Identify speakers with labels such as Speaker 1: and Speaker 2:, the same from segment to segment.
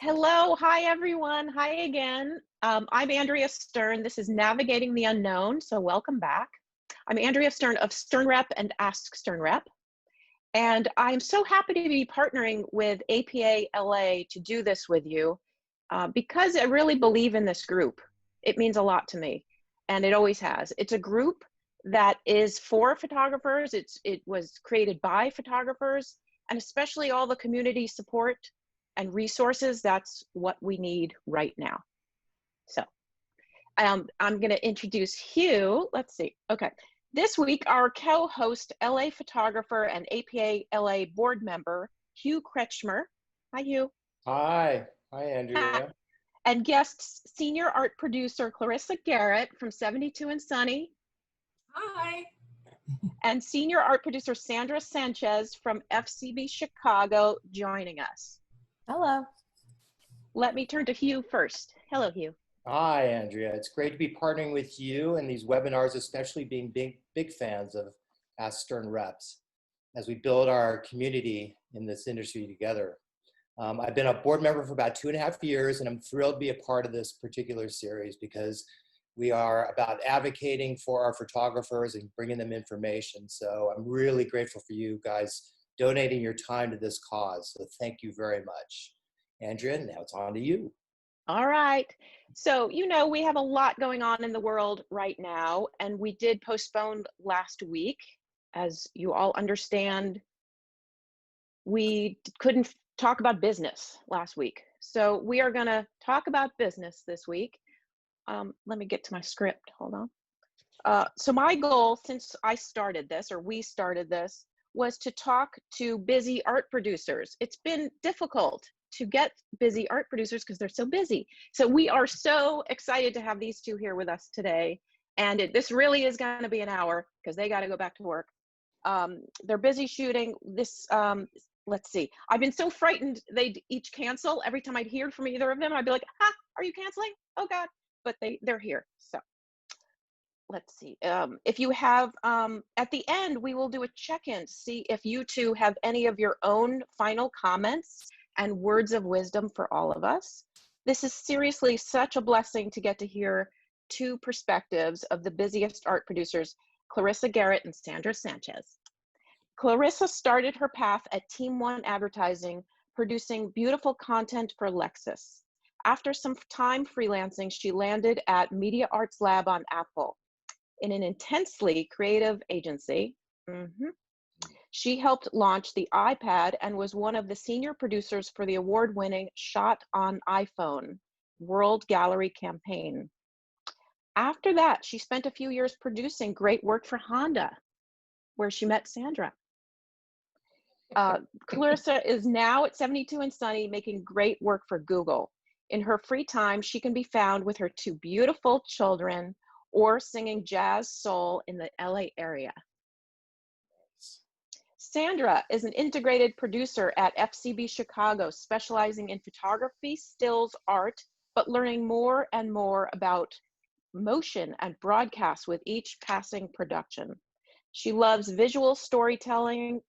Speaker 1: Hello, hi everyone, hi again. I'm Andrea Stern. This is Navigating the Unknown, so welcome back. I'm Andrea Stern of SternRep and Ask SternRep, and I'm so happy to be partnering with APA LA to do this with you because I really believe in this group. It means a lot to me, and it always has. It's a group that is for photographers. It was created by photographers, and especially all the community support and resources. That's what we need right now. So I'm going to introduce Hugh. Let's see. Okay. This week, our co-host, LA photographer and APA LA board member, Hugh Kretschmer. Hi, Hugh.
Speaker 2: Hi. Hi, Andrea.
Speaker 1: And guests, senior art producer, Clarissa Garrett from 72 and Sunny.
Speaker 3: Hi.
Speaker 1: And senior art producer, Sandra Sanchez from FCB Chicago, joining us.
Speaker 3: Hello.
Speaker 1: Let me turn to Hugh first. Hello, Hugh.
Speaker 2: Hi, Andrea. It's great to be partnering with you and these webinars, especially being big fans of Ask SternReps as we build our community in this industry together. I've been a board member for about 2.5 years, and I'm thrilled to be a part of this particular series because we are about advocating for our photographers and bringing them information. So I'm really grateful for you guys donating your time to this cause. So thank you very much. Andrea, now it's on to you.
Speaker 1: All right. So, you know, we have a lot going on in the world right now, and we did postpone last week. As you all understand, we couldn't talk about business last week. So we are going to talk about business this week. Let me get to my script. Hold on. So my goal since I started this, or we started this, was to talk to busy art producers. It's been difficult to get busy art producers because they're so busy. So we are so excited to have these two here with us today. And this really is going to be an hour because they got to go back to work. They're busy shooting this. Let's see. I've been so frightened they'd each cancel. Every time I'd hear from either of them, I'd be like, are you canceling? Oh God. But they're here. So let's see. If you have, at the end, we will do a check-in to see if you two have any of your own final comments and words of wisdom for all of us. This is seriously such a blessing to get to hear two perspectives of the busiest art producers, Clarissa Garrett and Sandra Sanchez. Clarissa started her path at Team One Advertising, producing beautiful content for Lexus. After some time freelancing, she landed at Media Arts Lab on Apple in an intensely creative agency. She helped launch the iPad and was one of the senior producers for the award-winning Shot on iPhone World Gallery campaign. After that, she spent a few years producing great work for Honda, where she met Sandra. Clarissa is now at 72 and Sunny, making great work for Google. In her free time, she can be found with her two beautiful children or singing jazz soul in the LA area. Sandra is an integrated producer at FCB Chicago, specializing in photography, stills, art, but learning more and more about motion and broadcast with each passing production. She loves visual storytelling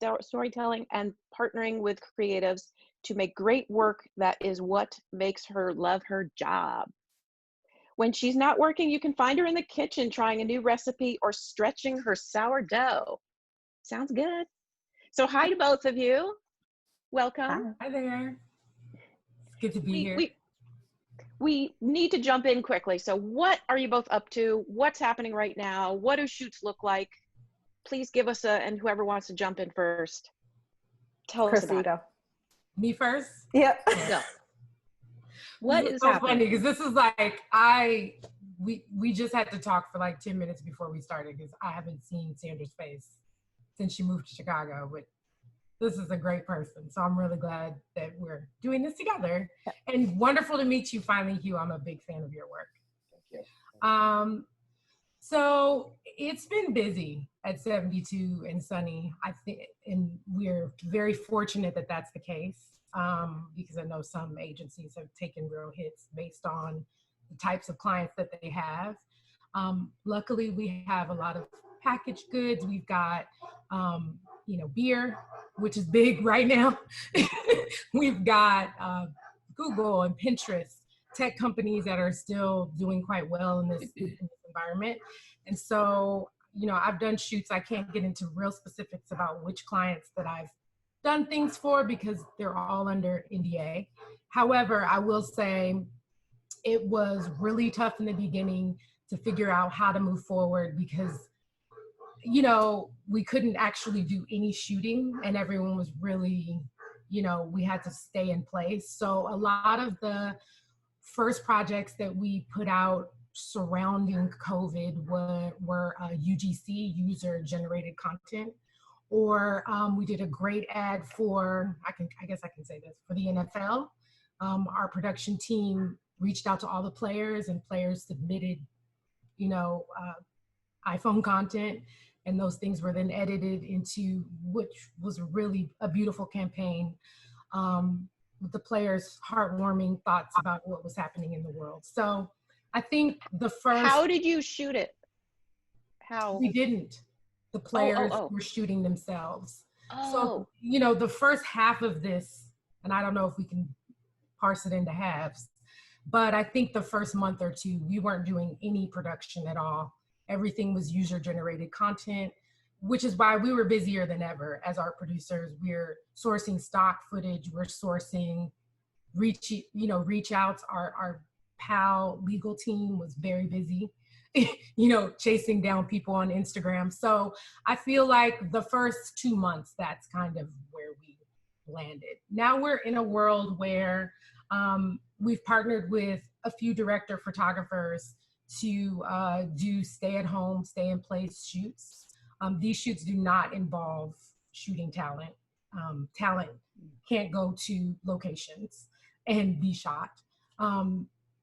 Speaker 1: and partnering with creatives to make great work. That is what makes her love her job. When she's not working, you can find her in the kitchen trying a new recipe or stretching her sourdough. Sounds good. So hi to both of you. Welcome.
Speaker 3: Hi there. It's good to be here.
Speaker 1: We need to jump in quickly. So what are you both up to? What's happening right now? What do shoots look like? Please give us and whoever wants to jump in first, tell us about it.
Speaker 3: Me first?
Speaker 4: Yep.
Speaker 1: Go. What is
Speaker 3: so
Speaker 1: happening?
Speaker 3: funny because this is like we just had to talk for like 10 minutes before we started because I haven't seen Sandra's face since she moved to Chicago, but this is a great person. So I'm really glad that we're doing this together. And wonderful to meet you finally, Hugh. I'm a big fan of your work.
Speaker 2: Thank you.
Speaker 3: So it's been busy at 72 and Sunny, I think, and we're very fortunate that that's the case because I know some agencies have taken real hits based on the types of clients that they have. Luckily, we have a lot of packaged goods. We've got, beer, which is big right now. We've got Google and Pinterest, tech companies that are still doing quite well in this environment. And so, you know, I've done shoots. I can't get into real specifics about which clients that I've done things for because they're all under NDA. However, I will say it was really tough in the beginning to figure out how to move forward because, you know, we couldn't actually do any shooting and everyone was really, you know, we had to stay in place. So a lot of the first projects that we put out surrounding COVID were UGC, user generated content, or we did a great ad for, I guess I can say this, for the NFL. Our production team reached out to all the players and players submitted, you know, iPhone content, and those things were then edited into, which was really a beautiful campaign. With the players' heartwarming thoughts about what was happening in the world. So I think the first—
Speaker 1: How did you shoot it? How?
Speaker 3: We didn't. The players were shooting themselves. So, you know, the first half of this, and I don't know if we can parse it into halves, but I think the first month or two, we weren't doing any production at all. Everything was user-generated content, which is why we were busier than ever as art producers. We're sourcing stock footage. We're sourcing reach outs. Our PAL legal team was very busy, you know, chasing down people on Instagram. So I feel like the first 2 months, that's kind of where we landed. Now we're in a world where we've partnered with a few director photographers to do stay-at-home, stay-in-place shoots. These shoots do not involve shooting talent. Talent can't go to locations and be shot.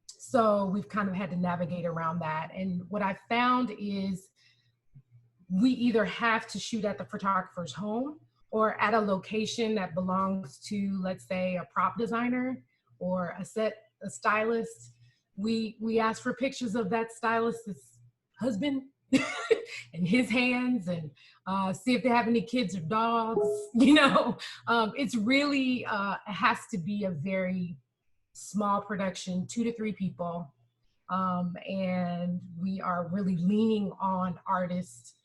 Speaker 3: So we've kind of had to navigate around that. And what I found is we either have to shoot at the photographer's home or at a location that belongs to, let's say, a prop designer or a stylist. We ask for pictures of that stylist's husband and his hands, and see if they have any kids or dogs. You know, it's really it has to be a very small production, 2 to 3 people, and we are really leaning on artists,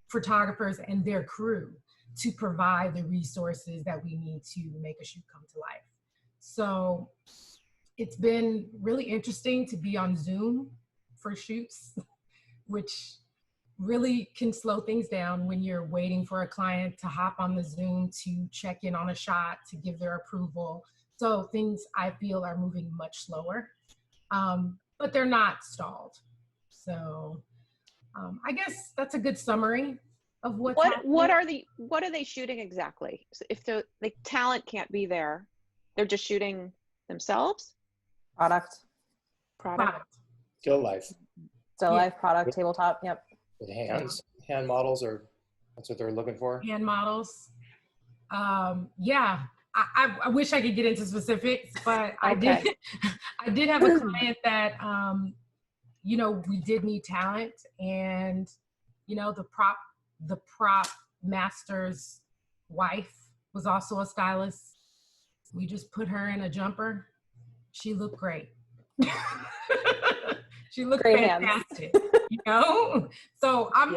Speaker 3: photographers, and their crew to provide the resources that we need to make a shoot come to life. So it's been really interesting to be on Zoom for shoots, which really can slow things down when you're waiting for a client to hop on the Zoom to check in on a shot, to give their approval. So things, I feel, are moving much slower, but they're not stalled. So I guess that's a good summary of what's happening.
Speaker 1: What are they shooting exactly? So if the talent can't be there, they're just shooting themselves?
Speaker 4: Product.
Speaker 2: Still life.
Speaker 4: Still life, product, tabletop, yep.
Speaker 2: With hand models, or that's what they're looking for?
Speaker 3: Hand models. Yeah, I wish I could get into specifics, but I did have a client that, you know, we did need talent, and, you know, the prop master's wife was also a stylist. We just put her in a jumper. She looked great. She looked
Speaker 4: great
Speaker 3: fantastic, you know? So I'm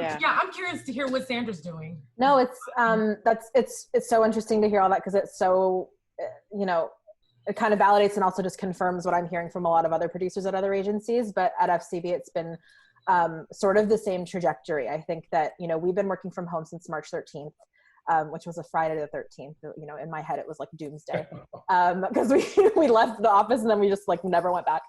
Speaker 3: curious to hear what Sandra's doing.
Speaker 4: No, it's so interesting to hear all that, because it's so, you know, it kind of validates and also just confirms what I'm hearing from a lot of other producers at other agencies. But at FCB, it's been sort of the same trajectory. I think that, you know, we've been working from home since March 13th. Which was a Friday the 13th. You know, in my head, it was like doomsday, because we left the office and then we just like never went back.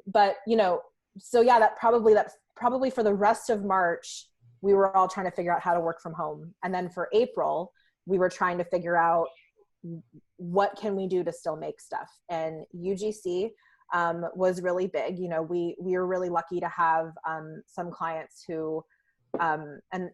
Speaker 4: But, you know, so yeah, that probably for the rest of March, we were all trying to figure out how to work from home. And then for April, we were trying to figure out what can we do to still make stuff. And UGC was really big. You know, we were really lucky to have some clients who, and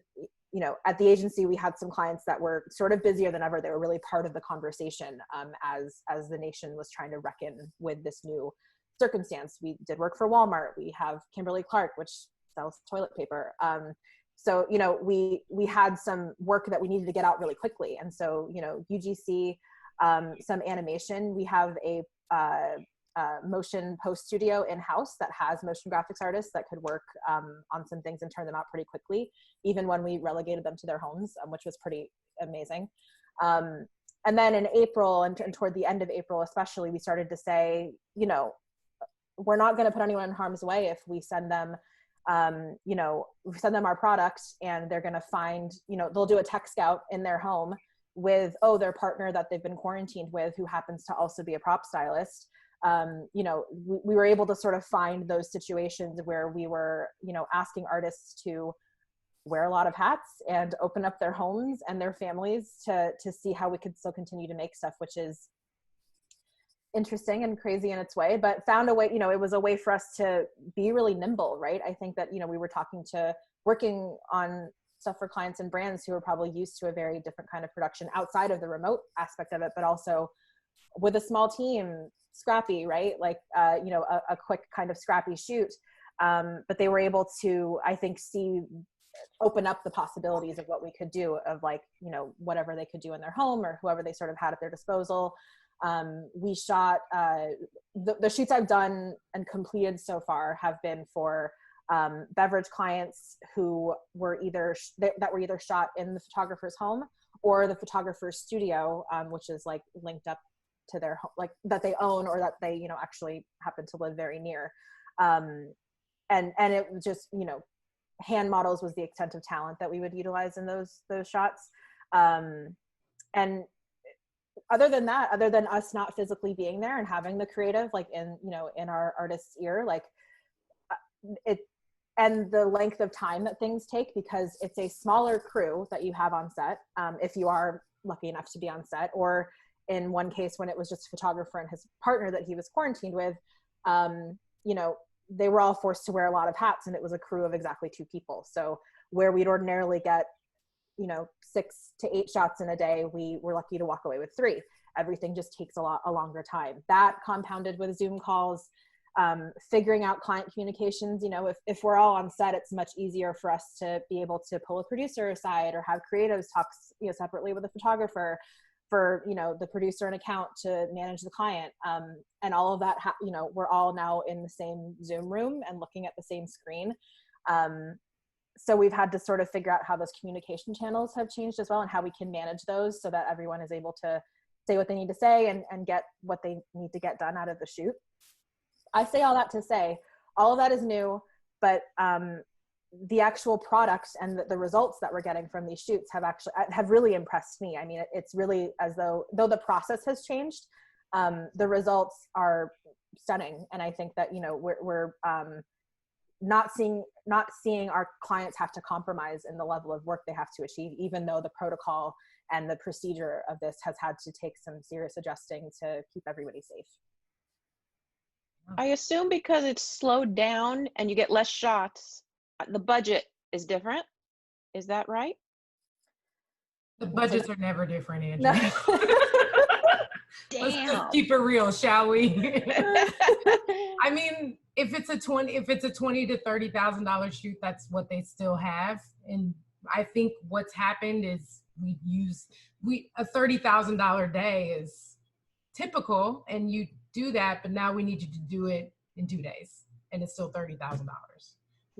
Speaker 4: you know, at the agency, we had some clients that were sort of busier than ever. They were really part of the conversation as the nation was trying to reckon with this new circumstance. We did work for Walmart. We have Kimberly-Clark, which sells toilet paper. So, you know, we had some work that we needed to get out really quickly. And so, you know, UGC, some animation. We have a motion post studio in-house that has motion graphics artists that could work on some things and turn them out pretty quickly, even when we relegated them to their homes, which was pretty amazing. And then in April and toward the end of April especially, we started to say, you know, we're not going to put anyone in harm's way if we send them, you know, we send them our product and they're going to find, you know, they'll do a tech scout in their home with, their partner that they've been quarantined with, who happens to also be a prop stylist. You know, we were able to sort of find those situations where we were, you know, asking artists to wear a lot of hats and open up their homes and their families to see how we could still continue to make stuff, which is interesting and crazy in its way, but found a way, you know, it was a way for us to be really nimble, right? I think that, you know, we were working on stuff for clients and brands who are probably used to a very different kind of production outside of the remote aspect of it, but also with a small team, scrappy, right? Like, you know, a quick kind of scrappy shoot. But they were able to, I think, open up the possibilities of what we could do, of like, you know, whatever they could do in their home or whoever they sort of had at their disposal. We shot, the shoots I've done and completed so far have been for beverage clients who were either shot in the photographer's home or the photographer's studio, which is like linked up to their home, like that they own or that they, you know, actually happen to live very near. And it was just, you know, hand models was the extent of talent that we would utilize in those shots. And other than that, other than us not physically being there and having the creative, like in, you know, in our artist's ear, like and the length of time that things take, because it's a smaller crew that you have on set, if you are lucky enough to be on set, or in one case when it was just a photographer and his partner that he was quarantined with, you know, they were all forced to wear a lot of hats, and it was a crew of exactly 2 people. So where we'd ordinarily get, you know, 6 to 8 shots in a day, we were lucky to walk away with 3. Everything just takes a longer time. That compounded with Zoom calls, figuring out client communications. You know, if we're all on set, it's much easier for us to be able to pull a producer aside or have creatives talk, you know, separately with a photographer, for, you know, the producer and account to manage the client. And all of that, you know, we're all now in the same Zoom room and looking at the same screen. So we've had to sort of figure out how those communication channels have changed as well, and how we can manage those so that everyone is able to say what they need to say and get what they need to get done out of the shoot. I say all that to say, all of that is new, but the actual product and the results that we're getting from these shoots have really impressed me. I mean, it's really as though the process has changed, the results are stunning. And I think that, you know, we're not seeing our clients have to compromise in the level of work they have to achieve, even though the protocol and the procedure of this has had to take some serious adjusting to keep everybody safe.
Speaker 1: I assume because it's slowed down and you get less shots, the budget is different. Is that right?
Speaker 3: The budgets are never different, Andrea.
Speaker 4: No.
Speaker 3: Let's just keep it real, shall we? I mean, if it's a $20,000 to $30,000 shoot, that's what they still have. And I think what's happened is a $30,000 day is typical, and you do that, but now we need you to do it in 2 days, and it's still $30,000.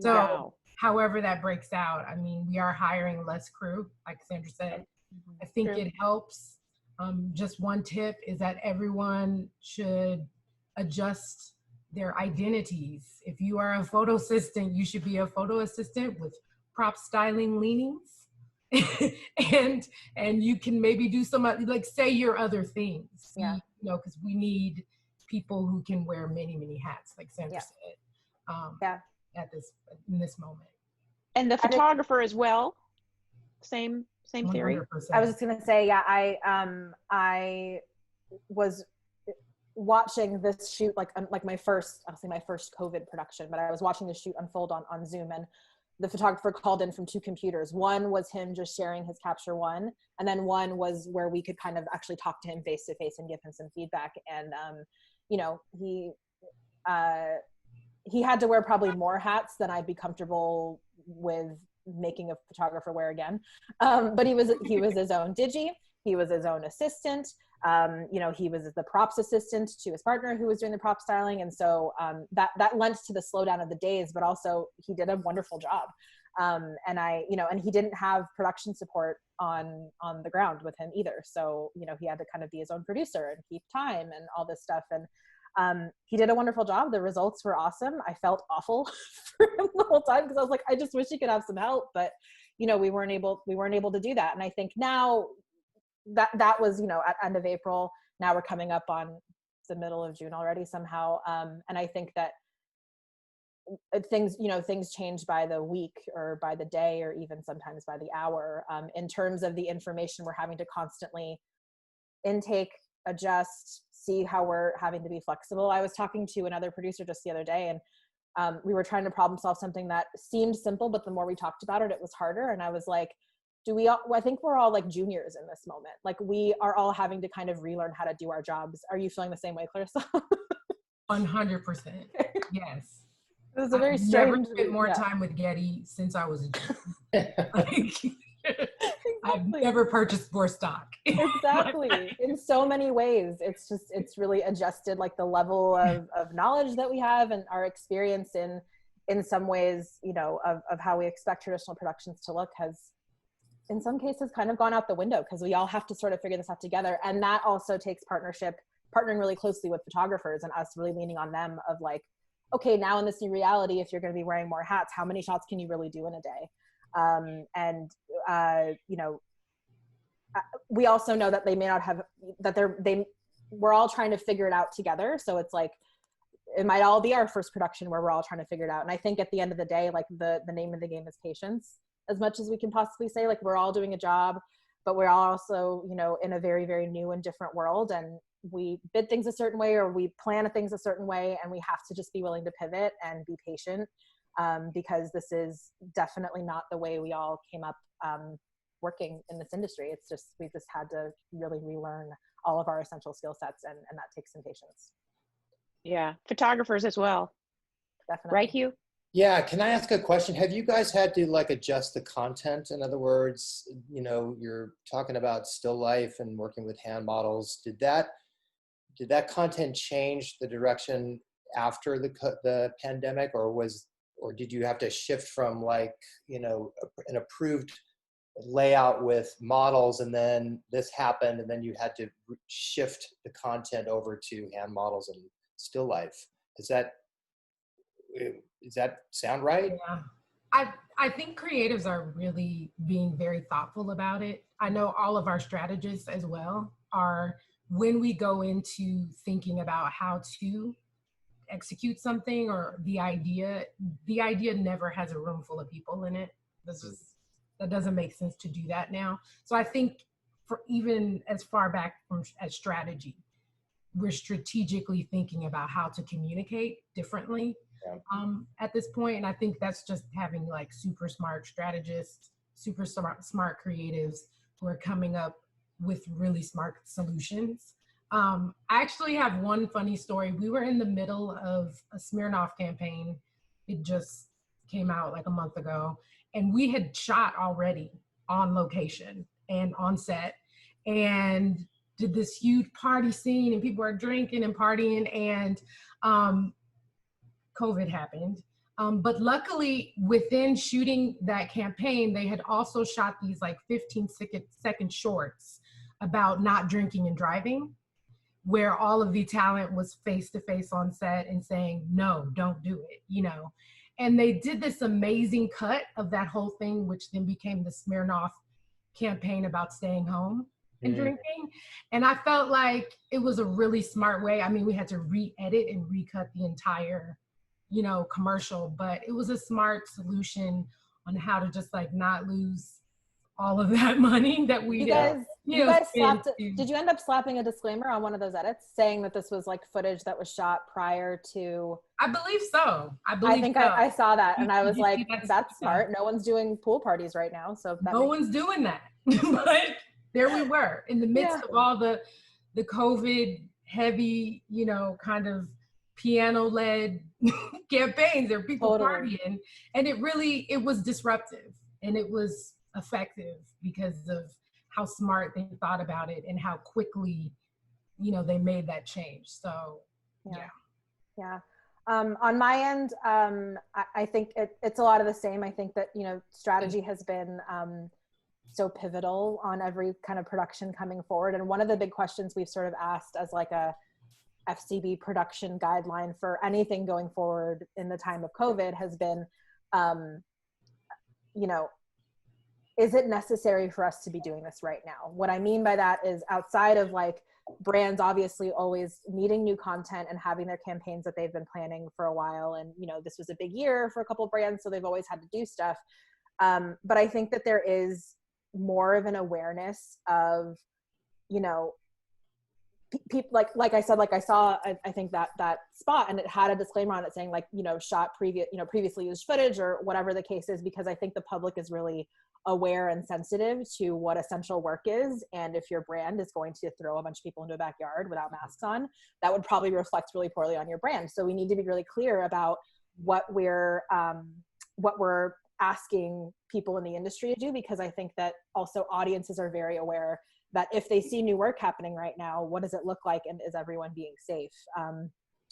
Speaker 3: So
Speaker 1: wow.
Speaker 3: However that breaks out, I mean, we are hiring less crew, like Sandra said. I think it helps. Just one tip is that everyone should adjust their identities. If you are a photo assistant, you should be a photo assistant with prop styling leanings. and you can maybe do some, like, say your other things.
Speaker 4: Yeah.
Speaker 3: You know, because we need people who can wear many, many hats, like Sandra said. In this moment.
Speaker 1: And the photographer as well. Same theory.
Speaker 3: 100%.
Speaker 4: I was just gonna say, yeah, I was watching this shoot like my first COVID production, but I was watching the shoot unfold on Zoom, and the photographer called in from 2 computers. One was him just sharing his capture one, and then one was where we could kind of actually talk to him face to face and give him some feedback. And you know, he had to wear probably more hats than I'd be comfortable with making a photographer wear again. But he was his own digi. He was his own assistant. You know, he was the props assistant to his partner who was doing the prop styling. And so that lent to the slowdown of the days, but also he did a wonderful job. And he didn't have production support on the ground with him either. So, you know, he had to kind of be his own producer and keep time and all this stuff. And he did a wonderful job. The results were awesome. I felt awful for him the whole time because I was like, I just wish he could have some help, but you know, we weren't able to do that. And I think now that was, you know, at end of April, now we're coming up on the middle of June already somehow. And I think that things change by the week or by the day or even sometimes by the hour, in terms of the information we're having to constantly intake, adjust, see how we're having to be flexible. I was talking to another producer just the other day, and we were trying to problem solve something that seemed simple, but the more we talked about it, it was harder. And I was like, I think we're all like juniors in this moment. Like we are all having to kind of relearn how to do our jobs. Are you feeling the same way, Clarissa?
Speaker 3: 100%. Yes.
Speaker 4: It was a very strange.
Speaker 3: Never spent more time with Getty since I was a junior. I've never purchased more stock.
Speaker 4: Exactly. In so many ways, it's really adjusted like the level of knowledge that we have and our experience in some ways, you know, of how we expect traditional productions to look has in some cases kind of gone out the window because we all have to sort of figure this out together. And that also takes partnering really closely with photographers and us really leaning on them of like, okay, now in this new reality, if you're going to be wearing more hats, how many shots can you really do in a day? You know, we also know that they may not have, that we're all trying to figure it out together. So it's like, it might all be our first production where we're all trying to figure it out. And I think at the end of the day, like the name of the game is patience as much as we can possibly say. Like we're all doing a job, but we're all also, you know, in a very, very new and different world. And we bid things a certain way or we plan things a certain way, and we have to just be willing to pivot and be patient, because this is definitely not the way we all came up working in this industry. It's just, we just had to really relearn all of our essential skill sets, and that takes some patience.
Speaker 1: Yeah, photographers as well.
Speaker 4: Definitely.
Speaker 1: Right, Hugh?
Speaker 2: Yeah, can I ask a question? Have you guys had to like adjust the content? In other words, you know, you're talking about still life and working with hand models. Did that content change the direction after the pandemic, or did you have to shift from like, you know, an approved layout with models and then this happened and then you had to shift the content over to hand models and still life? Does that sound right?
Speaker 3: Yeah. I think creatives are really being very thoughtful about it. I know all of our strategists as well are, when we go into thinking about how to execute something or the idea never has a room full of people in it. That doesn't make sense to do that now. So I think for even as far back as strategy, we're strategically thinking about how to communicate differently. Yeah. At this point. And I think that's just having like super smart strategists, super smart creatives who are coming up with really smart solutions. I actually have one funny story. We were in the middle of a Smirnoff campaign. It just came out like a month ago, and we had shot already on location and on set and did this huge party scene, and people are drinking and partying, and COVID happened. But luckily, within shooting that campaign, they had also shot these like 15-second shorts about not drinking and driving, where all of the talent was face to face on set and saying, no, don't do it, you know. And they did this amazing cut of that whole thing, which then became the Smirnoff campaign about staying home and drinking. And I felt like it was a really smart way. I mean, we had to re-edit and recut the entire, you know, commercial, but it was a smart solution on how to just like not lose all of that money that we
Speaker 4: did you end up slapping a disclaimer on one of those edits saying that this was like footage that was shot prior to?
Speaker 3: I believe so.
Speaker 4: I saw that, and I was like, that's smart. No one's doing pool parties right now, so
Speaker 3: no one's doing that. But there we were in the midst of all the COVID heavy, you know, kind of piano-led campaigns. There were people partying, and it was disruptive, and it was effective because of how smart they thought about it and how quickly they made that change. So
Speaker 4: Yeah. On my end, I think it's a lot of the same. I think that, strategy has been so pivotal on every kind of production coming forward. And one of the big questions we've sort of asked as like a FCB production guideline for anything going forward in the time of COVID has been, is it necessary for us to be doing this right now? What I mean by that is, outside of like brands obviously always needing new content and having their campaigns that they've been planning for a while. And, this was a big year for a couple of brands, so they've always had to do stuff. But I think that there is more of an awareness of, people like I said, like I saw, I think that spot, and it had a disclaimer on it saying like, shot previously used footage or whatever the case is, because I think the public is really aware and sensitive to what essential work is. And if your brand is going to throw a bunch of people into a backyard without masks on, that would probably reflect really poorly on your brand. So we need to be really clear about what we're asking people in the industry to do, because I think that also audiences are very aware that if they see new work happening right now, what does it look like, and is everyone being safe?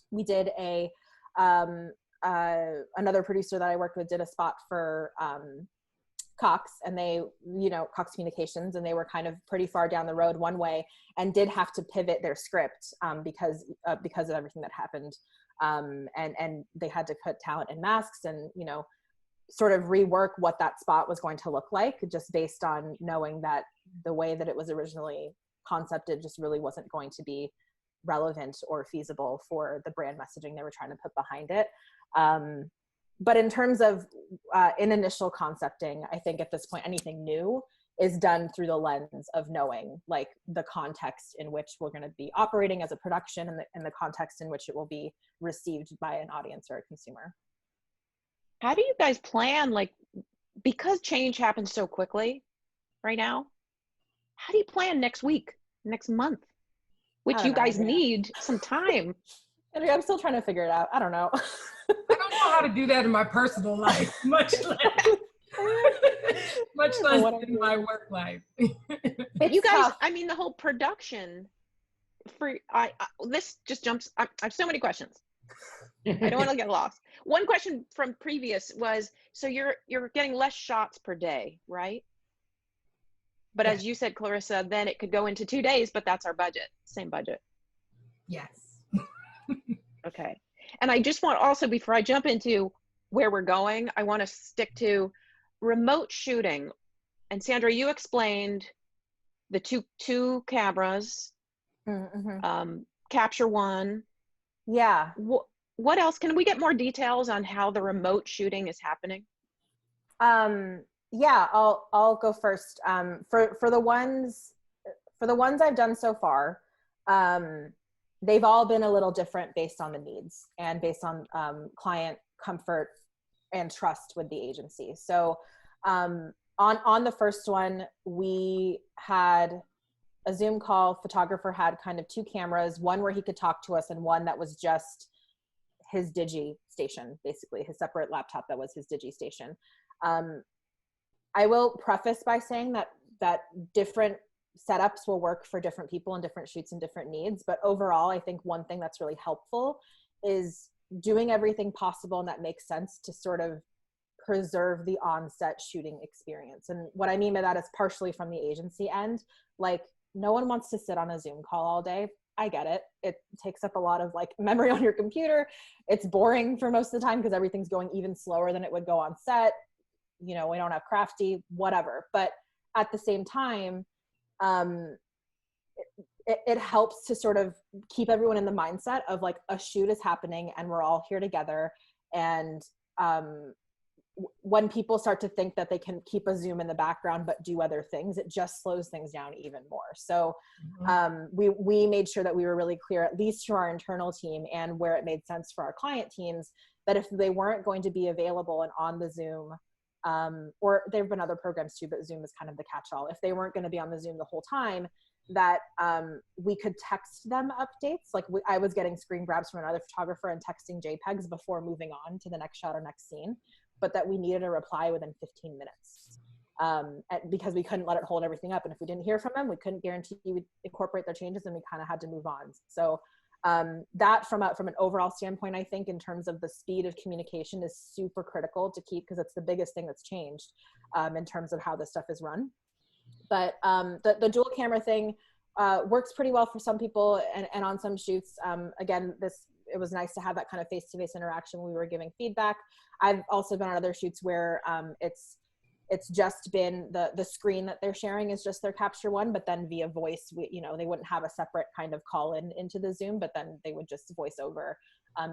Speaker 4: We did another producer that I worked with did a spot for Cox, and they, Cox Communications, and they were kind of pretty far down the road one way and did have to pivot their script because of everything that happened. And they had to put talent in masks and, sort of rework what that spot was going to look like, just based on knowing that the way that it was originally concepted just really wasn't going to be relevant or feasible for the brand messaging they were trying to put behind it. But in terms of in initial concepting, I think at this point, anything new is done through the lens of knowing like the context in which we're going to be operating as a production, and the context in which it will be received by an audience or a consumer.
Speaker 1: How do you guys plan, like, because change happens so quickly right now, how do you plan next week, next month, which you guys need some time?
Speaker 4: Andrea, I'm still trying to figure it out. I don't know.
Speaker 3: I don't know how to do that in my personal life, much less in my work life.
Speaker 1: You guys, tough. I mean, the whole production for this just jumps. I have so many questions. I don't want to get lost. One question from previous was, so you're getting less shots per day, right? But as you said, Clarissa, then it could go into 2 days, but that's our budget, same budget.
Speaker 3: Yes.
Speaker 1: Okay. And I just want also, before I jump into where we're going, I want to stick to remote shooting. And Sandra, you explained the two cameras, Capture One.
Speaker 4: Yeah.
Speaker 1: What else? Can we get more details on how the remote shooting is happening?
Speaker 4: Yeah, I'll go first. For the ones I've done so far, they've all been a little different based on the needs and based on client comfort and trust with the agency. So on the first one, we had a Zoom call. Photographer had kind of two cameras, one where he could talk to us and one that was just his digi station, basically his separate laptop that was his digi station. I will preface by saying that different setups will work for different people and different shoots and different needs. But overall, I think one thing that's really helpful is doing everything possible and that makes sense to sort of preserve the on-set shooting experience. And what I mean by that is partially from the agency end. Like, no one wants to sit on a Zoom call all day. I get it. It takes up a lot of like memory on your computer. It's boring for most of the time because everything's going even slower than it would go on set. We don't have crafty, whatever. But at the same time, it helps to sort of keep everyone in the mindset of like a shoot is happening and we're all here together. And when people start to think that they can keep a Zoom in the background but do other things, it just slows things down even more. So we made sure that we were really clear, at least to our internal team and where it made sense for our client teams, that if they weren't going to be available and on the Zoom, or there have been other programs too, but Zoom is kind of the catch-all. If they weren't going to be on the Zoom the whole time, that we could text them updates. Like I was getting screen grabs from another photographer and texting JPEGs before moving on to the next shot or next scene, but that we needed a reply within 15 minutes. because we couldn't let it hold everything up. And if we didn't hear from them, we couldn't guarantee we'd incorporate their changes, and we kind of had to move on. So that from an overall standpoint, I think in terms of the speed of communication is super critical to keep, because it's the biggest thing that's changed in terms of how this stuff is run. But the dual camera thing works pretty well for some people and on some shoots. Again, it was nice to have that kind of face-to-face interaction when we were giving feedback. I've also been on other shoots where it's just been the screen that they're sharing is just their capture one, but then via voice, they wouldn't have a separate kind of call into the Zoom, but then they would just voice over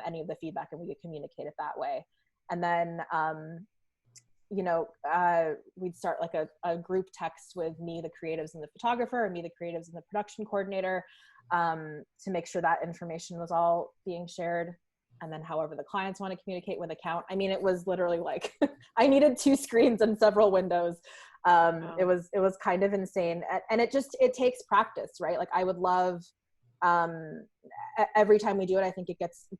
Speaker 4: any of the feedback, and we could communicate it that way. And then, we'd start like a group text with me, the creatives and the photographer, and me, the creatives and the production coordinator, to make sure that information was all being shared. And then however the clients want to communicate with account. I mean, it was literally like, I needed 2 screens and several windows. Wow. It was kind of insane. And it takes practice, right? Like I would love, every time we do it, I think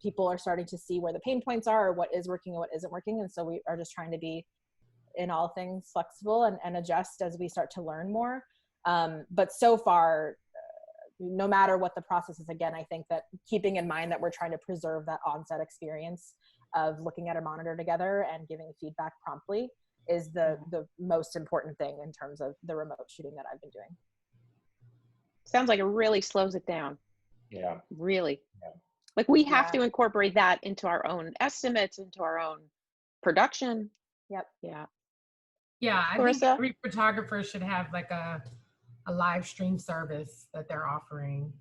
Speaker 4: people are starting to see where the pain points are, or what is working and what isn't working. And so we are just trying to be in all things flexible and adjust as we start to learn more. But so far, no matter what the process is, again, I think that keeping in mind that we're trying to preserve that on-set experience of looking at a monitor together and giving feedback promptly is the most important thing in terms of the remote shooting that I've been doing.
Speaker 1: Sounds like it really slows it down.
Speaker 2: Yeah.
Speaker 1: Really. Yeah. Like we have to incorporate that into our own estimates, into our own production.
Speaker 4: Yep.
Speaker 1: Yeah.
Speaker 3: Yeah, I
Speaker 1: Clarissa?
Speaker 3: think every photographer should have like a live stream service that they're offering.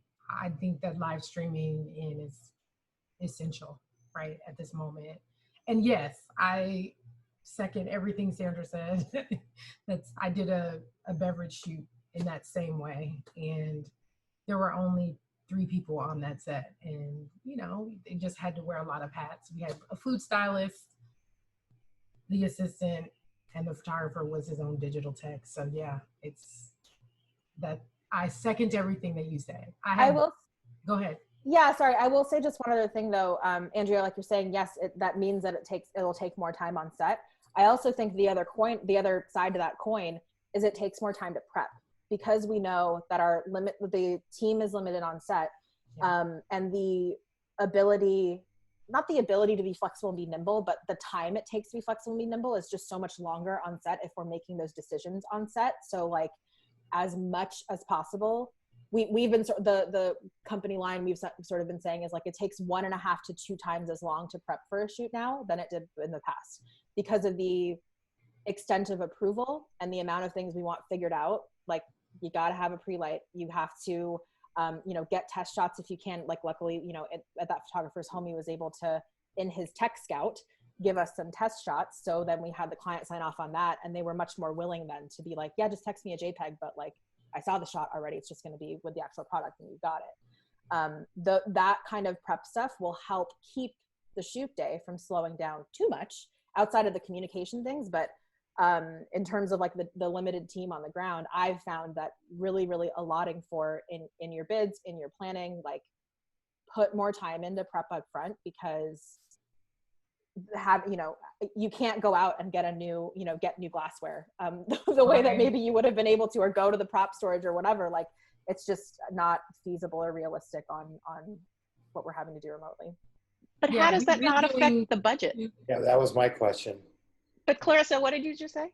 Speaker 3: I think that live streaming is essential, right, at this moment. And yes, I second everything Sandra said. I did a beverage shoot in that same way, and there were only 3 people on that set, and they just had to wear a lot of hats. We had a food stylist, the assistant, and the photographer was his own digital tech. So yeah, I second everything that you said. Go ahead.
Speaker 4: Yeah, sorry. I will say just one other thing though, Andrea, like you're saying, yes, that means that it'll take more time on set. I also think the other side to that coin is it takes more time to prep, because we know that the team is limited on set, and the ability, not the ability to be flexible and be nimble, but the time it takes to be flexible and be nimble is just so much longer on set if we're making those decisions on set. So like as much as possible, we've been the company line we've sort of been saying is like it takes 1.5 to 2 times as long to prep for a shoot now than it did in the past, because of the extent of approval and the amount of things we want figured out. Like you got to have a pre-light, you have to get test shots if you can. Like luckily, at that photographer's home, he was able to, in his tech scout, give us some test shots. So then we had the client sign off on that, and they were much more willing then to be like, yeah, just text me a JPEG, but like I saw the shot already. It's just going to be with the actual product, and you got it. That kind of prep stuff will help keep the shoot day from slowing down too much outside of the communication things. But in terms of like the limited team on the ground, I've found that really, really allotting for in your bids, in your planning, like put more time into prep up front, because you can't go out and get new glassware the way that maybe you would have been able to, or go to the prop storage or whatever. Like it's just not feasible or realistic on what we're having to do remotely.
Speaker 1: But how does that not affect the budget?
Speaker 2: Yeah, that was my question.
Speaker 1: But Clarissa, what did you just say?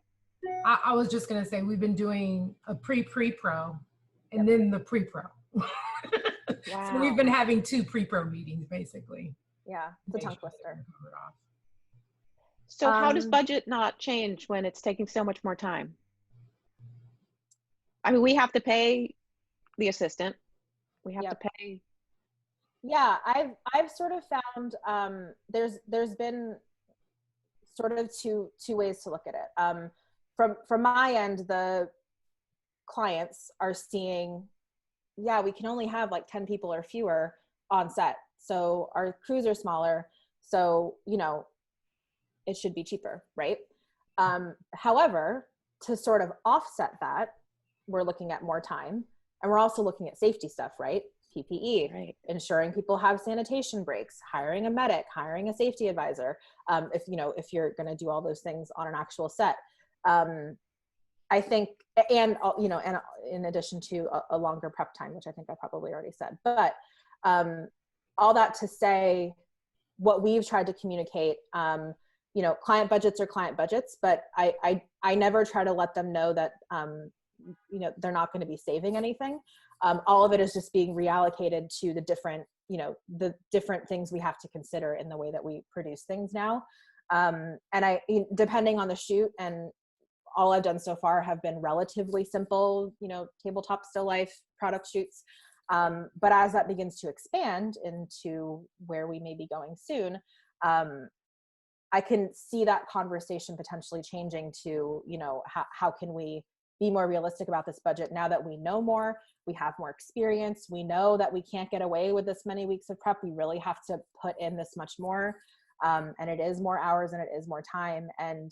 Speaker 3: I was just going to say, we've been doing a pre-pro and then the pre-pro.
Speaker 1: Wow.
Speaker 3: So we've been having 2 pre-pro meetings basically.
Speaker 4: Yeah, it's a tongue twister.
Speaker 1: So how does budget not change when it's taking so much more time? I mean, we have to pay the assistant. We have to pay.
Speaker 4: Yeah, I've sort of found there's been sort of two ways to look at it. From my end, the clients are seeing, we can only have like 10 people or fewer on set. So our crews are smaller. So, it should be cheaper, right? However, to sort of offset that, we're looking at more time, and we're also looking at safety stuff, right? PPE, right. Ensuring people have sanitation breaks, hiring a medic, hiring a safety advisor. If you're going to do all those things on an actual set. I think, and you know, and in addition to a longer prep time, which I think I probably already said, but all that to say, what we've tried to communicate, you know, client budgets are client budgets, but I never try to let them know that, you know, they're not going to be saving anything. All of it is just being reallocated to the different, you know, the different things we have to consider in the way that we produce things now. And depending on the shoot, and all I've done so far have been relatively simple, you know, tabletop still life product shoots. But as that begins to expand into where we may be going soon, I can see that conversation potentially changing to, you know, how can we be more realistic about this budget now that we know more, we have more experience, we know that we can't get away with this many weeks of prep, we really have to put in this much more, and it is more hours and it is more time. And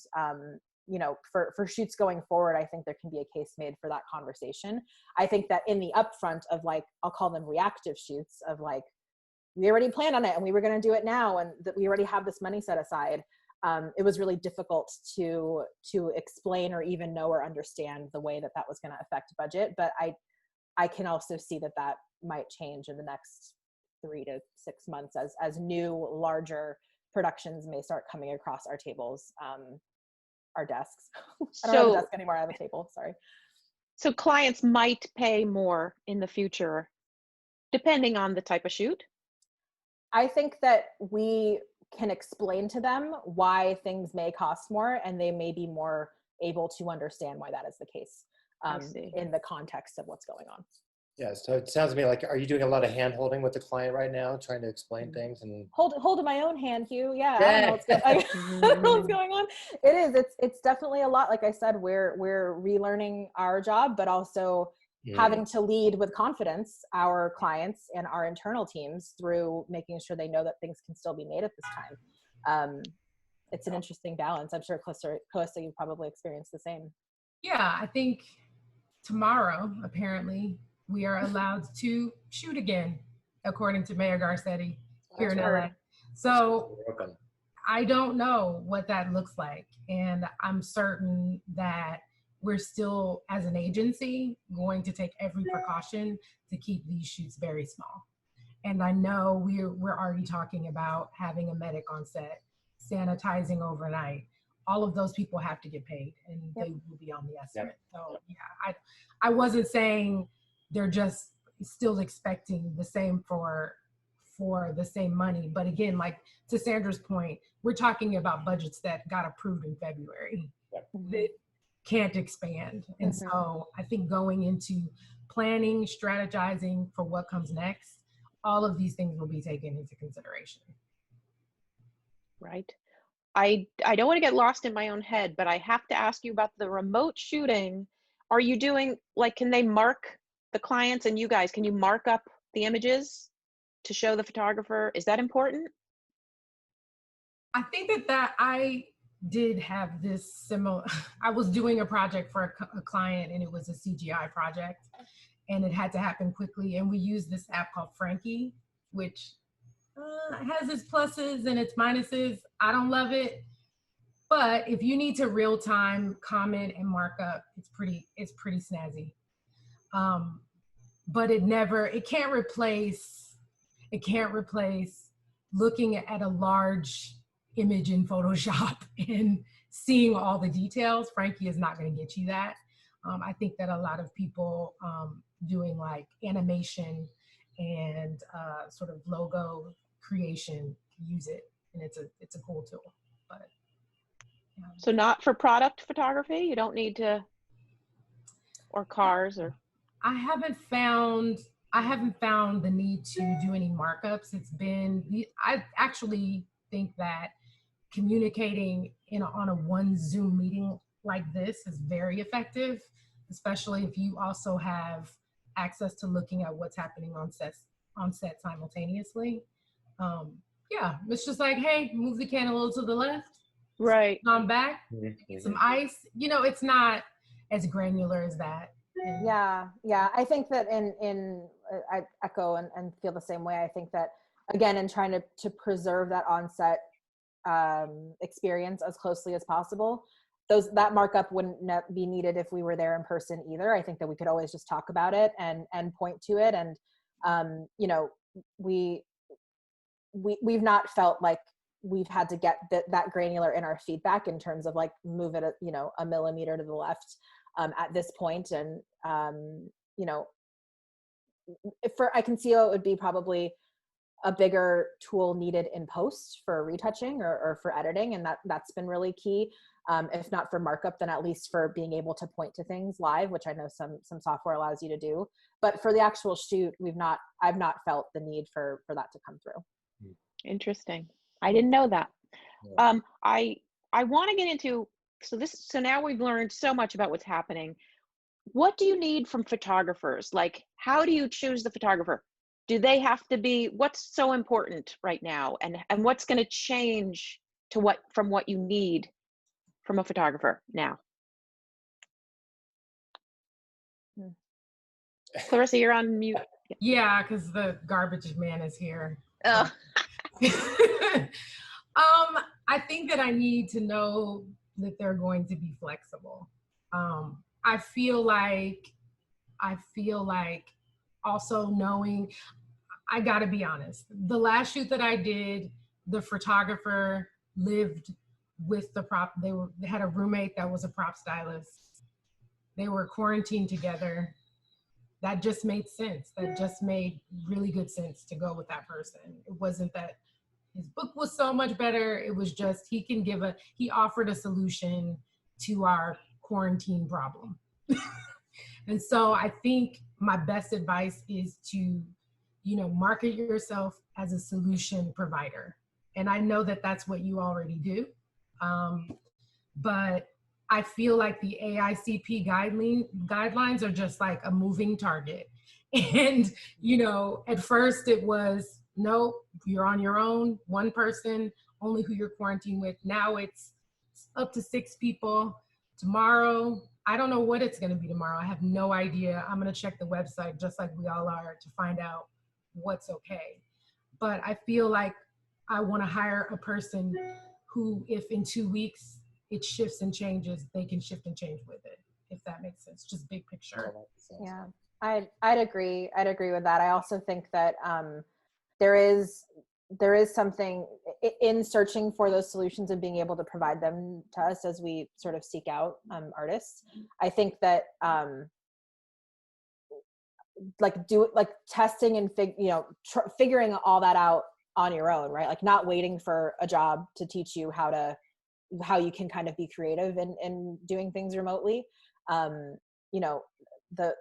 Speaker 4: you know, for shoots going forward, I think there can be a case made for that conversation. I think that in the upfront of, like, I'll call them reactive shoots of, like, we already planned on it and we were going to do it now, and that we already have this money set aside. It was really difficult to explain or even know or understand the way that that was going to affect budget. But I can also see that that might change in the next 3 to 6 months as new, larger productions may start coming across our tables, our desks. I don't have a desk anymore. I have a table. Sorry.
Speaker 1: So clients might pay more in the future, depending on the type of shoot.
Speaker 4: I think that we can explain to them why things may cost more, and they may be more able to understand why that is the case, in the context of what's going on.
Speaker 2: Yeah, so it sounds to me like, are you doing a lot of hand holding with the client right now, trying to explain things? And
Speaker 4: holding my own hand, Hugh. Yeah, I don't know what's going on. It is. It's definitely a lot. Like I said, we're relearning our job, but also having to lead with confidence our clients and our internal teams through making sure they know that things can still be made at this time. It's an interesting balance. I'm sure Clarissa, you probably experienced the same.
Speaker 3: Yeah, I think tomorrow, apparently, we are allowed to shoot again, according to Mayor Garcetti here in LA. So I don't know what that looks like. And I'm certain that we're still, as an agency, going to take every precaution to keep these shoots very small. And I know we're already talking about having a medic on set, sanitizing overnight. All of those people have to get paid, and they will be on the estimate. So yeah, I wasn't saying they're just still expecting the same for the same money. But again, like to Sandra's point, we're talking about budgets that got approved in February that can't expand. And so I think going into planning, strategizing for what comes next, all of these things will be taken into consideration.
Speaker 1: Right. I don't want to get lost in my own head, but I have to ask you about the remote shooting. Are you doing, like, can they mark the clients and you guys, can you mark up the images to show the photographer? Is that important?
Speaker 3: I think that I did have this similar, I was doing a project for a client, and it was a CGI project, and it had to happen quickly. And we used this app called Frankie, which has its pluses and its minuses. I don't love it, but if you need to real time comment and mark up, it's pretty snazzy. But it can't replace looking at a large image in Photoshop and seeing all the details. Frankie is not going to get you that. I think that a lot of people doing like animation and sort of logo creation use it, and it's a cool tool. But
Speaker 1: so not for product photography, you don't need to, or cars, or
Speaker 3: I haven't found the need to do any markups. I actually think that communicating on a one Zoom meeting like this is very effective, especially if you also have access to looking at what's happening on set simultaneously. It's just like, hey, move the can a little to the left,
Speaker 1: right,
Speaker 3: on back, some ice. It's not as granular as that.
Speaker 4: Yeah. I think that I echo and feel the same way. I think that, again, in trying to preserve that on-set experience as closely as possible, that markup wouldn't be needed if we were there in person either. I think that we could always just talk about it and point to it. And, you know, we've not felt like we've had to get that granular in our feedback in terms of like move it, you know, a millimeter to the left at this point. And, you know, I can see how it would be probably a bigger tool needed in post for retouching or for editing. And that's been really key. If not for markup, then at least for being able to point to things live, which I know some software allows you to do. But for the actual shoot, I've not felt the need for that to come through.
Speaker 1: Interesting. I didn't know that.
Speaker 2: Yeah.
Speaker 1: I want to get into, so now we've learned so much about what's happening. What do you need from photographers? Like, how do you choose the photographer? Do they have to be, what's so important right now? And what's going to change from what you need from a photographer now? Clarissa, you're on mute.
Speaker 3: Yeah, because the garbage man is here.
Speaker 1: Oh.
Speaker 3: I think that I need to know that they're going to be flexible. I feel like also knowing, I gotta be honest, the last shoot that I did, the photographer lived with the prop. They had a roommate that was a prop stylist. They were quarantined together. That just made sense. That just made really good sense to go with that person. It wasn't that his book was so much better. It was just, he offered a solution to our quarantine problem. And so I think my best advice is to, you know, market yourself as a solution provider. And I know that that's what you already do. But I feel like the AICP guidelines are just like a moving target. And, you know, at first it was, no, you're on your own, one person, only who you're quarantined with. Now it's up to 6 people. Tomorrow, I don't know what it's going to be tomorrow. I have no idea. I'm going to check the website just like we all are to find out what's okay. But I feel like I want to hire a person who, if in 2 weeks it shifts and changes, they can shift and change with it, if that makes sense. Just big picture.
Speaker 4: Yeah, I'd agree. I'd agree with that. I also think that there is something in searching for those solutions and being able to provide them to us as we sort of seek out artists. I think that like testing and figuring all that out on your own, right? Like not waiting for a job to teach you how you can kind of be creative in doing things remotely. You know, the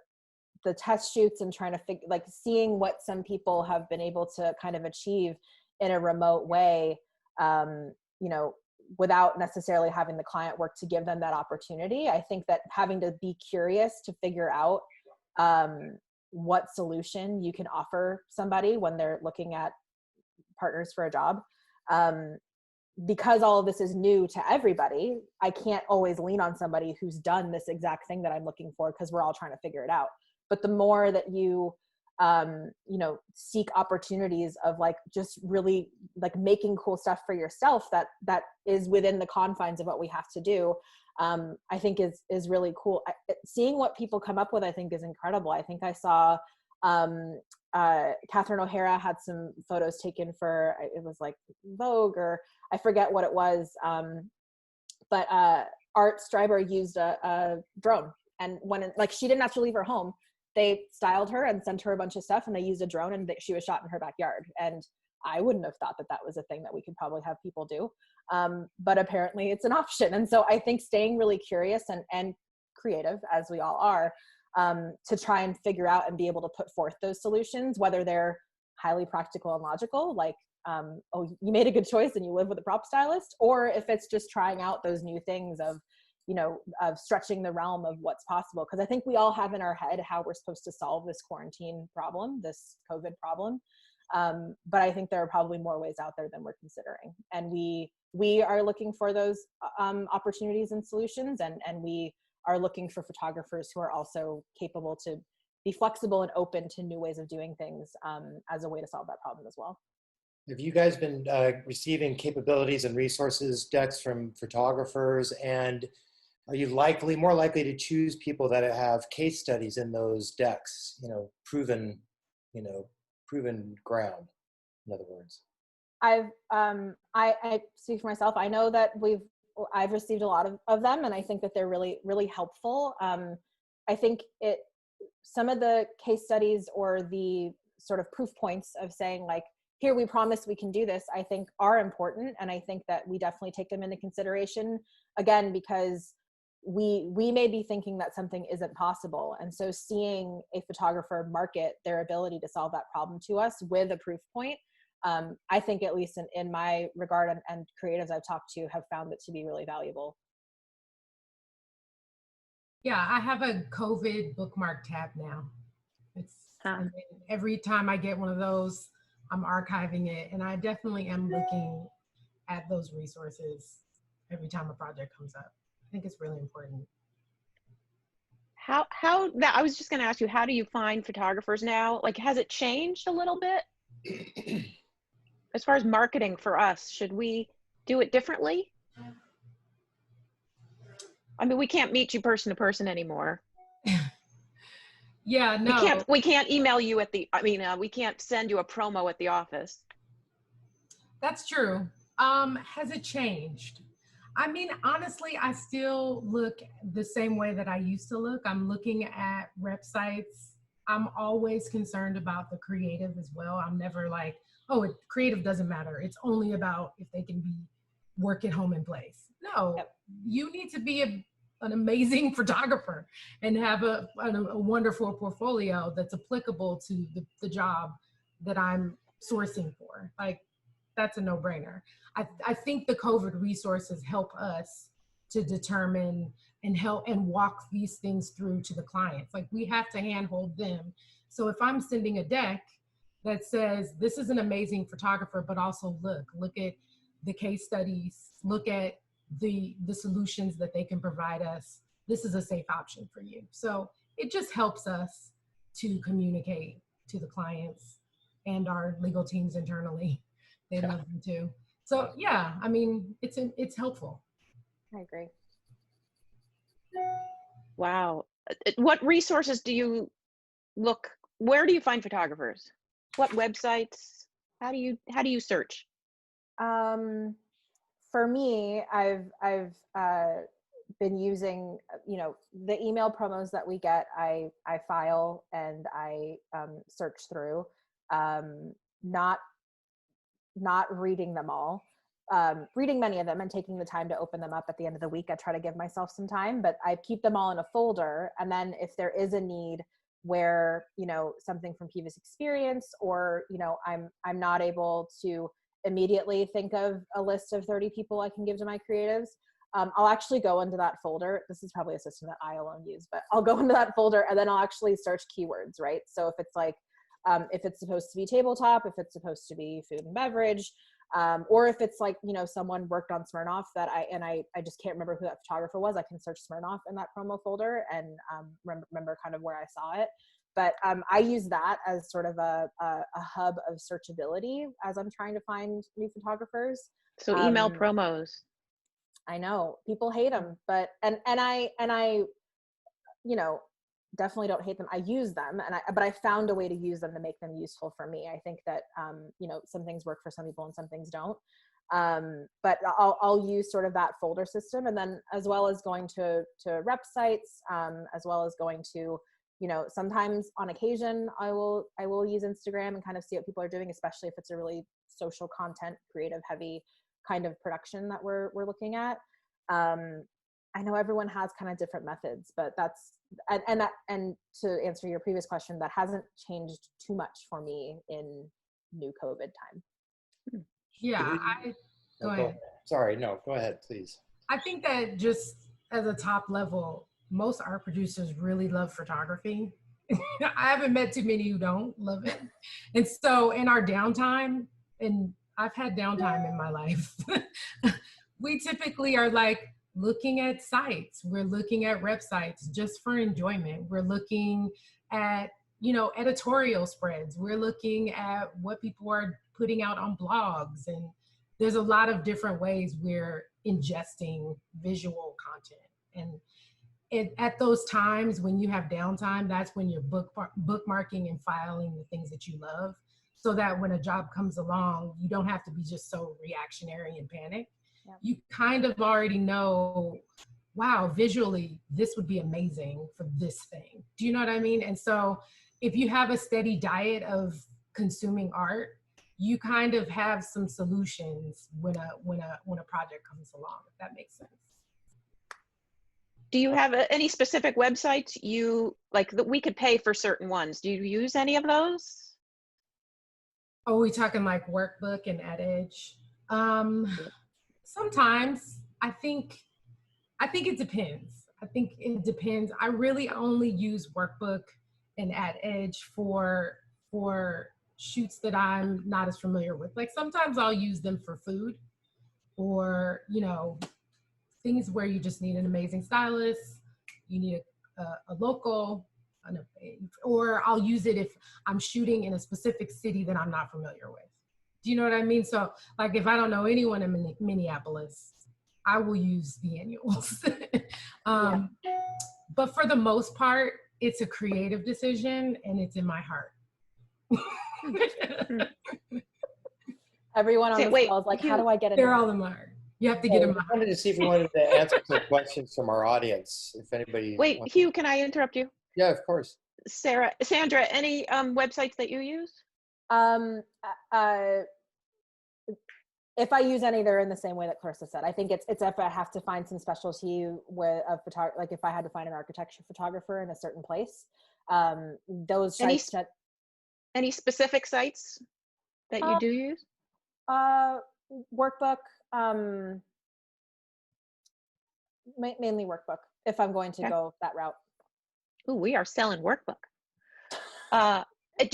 Speaker 4: test shoots and trying to seeing what some people have been able to kind of achieve in a remote way, you know, without necessarily having the client work to give them that opportunity. I think that having to be curious to figure out what solution you can offer somebody when they're looking at partners for a job. Because all of this is new to everybody, I can't always lean on somebody who's done this exact thing that I'm looking for, because we're all trying to figure it out. But the more that you, you know, seek opportunities of like just really like making cool stuff for yourself that is within the confines of what we have to do, I think is really cool. Seeing what people come up with, I think, is incredible. I think I saw Catherine O'Hara had some photos taken for, it was like Vogue, or I forget what it was, but Art Streiber used a drone, and like she didn't have to leave her home. They styled her and sent her a bunch of stuff, and they used a drone, and she was shot in her backyard. And I wouldn't have thought that was a thing that we could probably have people do, but apparently it's an option. And so I think staying really curious and creative, as we all are, to try and figure out and be able to put forth those solutions, whether they're highly practical and logical, like, oh, you made a good choice and you live with a prop stylist, or if it's just trying out those new things of, you know, of stretching the realm of what's possible. Because I think we all have in our head how we're supposed to solve this quarantine problem, this COVID problem. But I think there are probably more ways out there than we're considering. And we are looking for those opportunities and solutions, and we are looking for photographers who are also capable to be flexible and open to new ways of doing things as a way to solve that problem as well.
Speaker 2: Have you guys been receiving capabilities and resources decks from photographers? And are you more likely to choose people that have case studies in those decks, proven ground, in other words?
Speaker 4: I speak for myself. I know that I've received a lot of them, and I think that they're really, really helpful. I think some of the case studies or the sort of proof points of saying like, here, we promise we can do this, I think are important. And I think that we definitely take them into consideration, again, because we may be thinking that something isn't possible. And so seeing a photographer market their ability to solve that problem to us with a proof point, I think, at least in my regard, and creatives I've talked to have found it to be really valuable.
Speaker 3: Yeah, I have a COVID bookmark tab now. And every time I get one of those, I'm archiving it, and I definitely am looking at those resources every time a project comes up. I think it's really important.
Speaker 1: I was just going to ask you, how do you find photographers now? Like, has it changed a little bit? As far as marketing for us, should we do it differently? I mean, we can't meet you person to person anymore.
Speaker 3: Yeah, no.
Speaker 1: We can't email you we can't send you a promo at the office.
Speaker 3: That's true. Has it changed? I mean, honestly, I still look the same way that I used to look. I'm looking at rep sites. I'm always concerned about the creative as well. I'm never like, oh, creative doesn't matter. It's only about if they can work at home in place. No, you need to be an amazing photographer and have a wonderful portfolio that's applicable to the job that I'm sourcing for. Like, that's a no-brainer. I think the COVID resources help us to determine and help and walk these things through to the clients. Like, we have to handhold them. So if I'm sending a deck that says, this is an amazing photographer, but also look at the case studies, look at the solutions that they can provide us. This is a safe option for you. So it just helps us to communicate to the clients and our legal teams internally. They love them too. So yeah, I mean, it's helpful.
Speaker 4: I agree.
Speaker 1: Wow. What resources do you where do you find photographers? What websites? How do you search?
Speaker 4: For me, I've been using, the email promos that we get, I file and I search through, not reading them all, reading many of them and taking the time to open them up at the end of the week. I try to give myself some time, but I keep them all in a folder. And then if there is a need where, something from previous experience, or, I'm not able to immediately think of a list of 30 people I can give to my creatives, I'll actually go into that folder. This is probably a system that I alone use, but I'll go into that folder and then I'll actually search keywords, right? So if it's like, if it's supposed to be tabletop, if it's supposed to be food and beverage, or if it's like, someone worked on Smirnoff that I just can't remember who that photographer was, I can search Smirnoff in that promo folder and remember kind of where I saw it. But I use that as sort of a hub of searchability as I'm trying to find new photographers.
Speaker 1: So email promos.
Speaker 4: I know people hate them, but and I definitely don't hate them. I use them, but I found a way to use them to make them useful for me. I think that some things work for some people and some things don't. But I'll use sort of that folder system, and then as well as going to rep sites, as well as going to sometimes on occasion I will use Instagram and kind of see what people are doing, especially if it's a really social content, creative heavy kind of production that we're looking at. I know everyone has kind of different methods, but and to answer your previous question, that hasn't changed too much for me in new COVID time.
Speaker 3: Yeah, go ahead.
Speaker 2: Sorry, no, go ahead, please.
Speaker 3: I think that just as a top level, most art producers really love photography. I haven't met too many who don't love it. And so in our downtime, and I've had downtime in my life, we typically are like looking at sites. We're looking at rep sites just for enjoyment. We're looking at, editorial spreads. We're looking at what people are putting out on blogs. And there's a lot of different ways we're ingesting visual content. And at those times when you have downtime, that's when you're bookmarking and filing the things that you love, so that when a job comes along, you don't have to be just so reactionary and panic. Yeah. You kind of already know, wow, visually, this would be amazing for this thing. Do you know what I mean? And so if you have a steady diet of consuming art, you kind of have some solutions when a project comes along, if that makes sense.
Speaker 1: Do you have any specific websites you like that we could pay for certain ones? Do you use any of those?
Speaker 3: Oh, we talking like Workbook and EdEdge? Sometimes I think it depends. I think it depends. I really only use Workbook and EdEdge for shoots that I'm not as familiar with. Like sometimes I'll use them for food, or things where you just need an amazing stylist, you need a local, or I'll use it if I'm shooting in a specific city that I'm not familiar with. Do you know what I mean? So like if I don't know anyone in Minneapolis, I will use the annuals. But for the most part, it's a creative decision and it's in my heart.
Speaker 4: Everyone on this call is like, how do I get it?
Speaker 3: They're all in my heart. You have to get in my heart.
Speaker 2: I wanted to see if you wanted to answer some questions from our audience. If anybody
Speaker 1: Hugh, can I interrupt you?
Speaker 2: Yeah, of course.
Speaker 1: Sandra, any websites that you use?
Speaker 4: If I use any, they're in the same way that Clarissa said. I think it's if I have to find some specialty with a photographer, like if I had to find an architecture photographer in a certain place, those sites.
Speaker 1: Any specific sites that you do use?
Speaker 4: Workbook, mainly Workbook, if I'm going to go that route.
Speaker 1: Ooh, we are selling Workbook. Do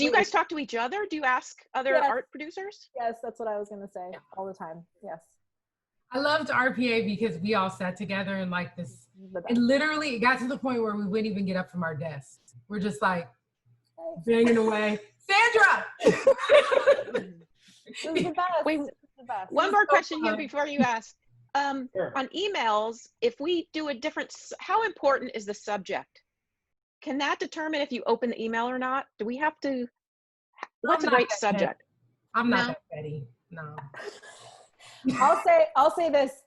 Speaker 1: you guys talk to each other? Do you ask other art producers?
Speaker 4: Yes, that's what I was going to say all the time. Yes.
Speaker 3: I loved RPA because we all sat together and like this, it literally got to the point where we wouldn't even get up from our desks. We're just like banging away. Sandra!
Speaker 4: This is the best.
Speaker 1: Wait, one more question here before you ask. Sure. On emails, if we do a different, how important is the subject? Can that determine if you open the email or not? Do we have to, what's a great subject?
Speaker 3: I'm not that petty, no.
Speaker 4: I'll say this,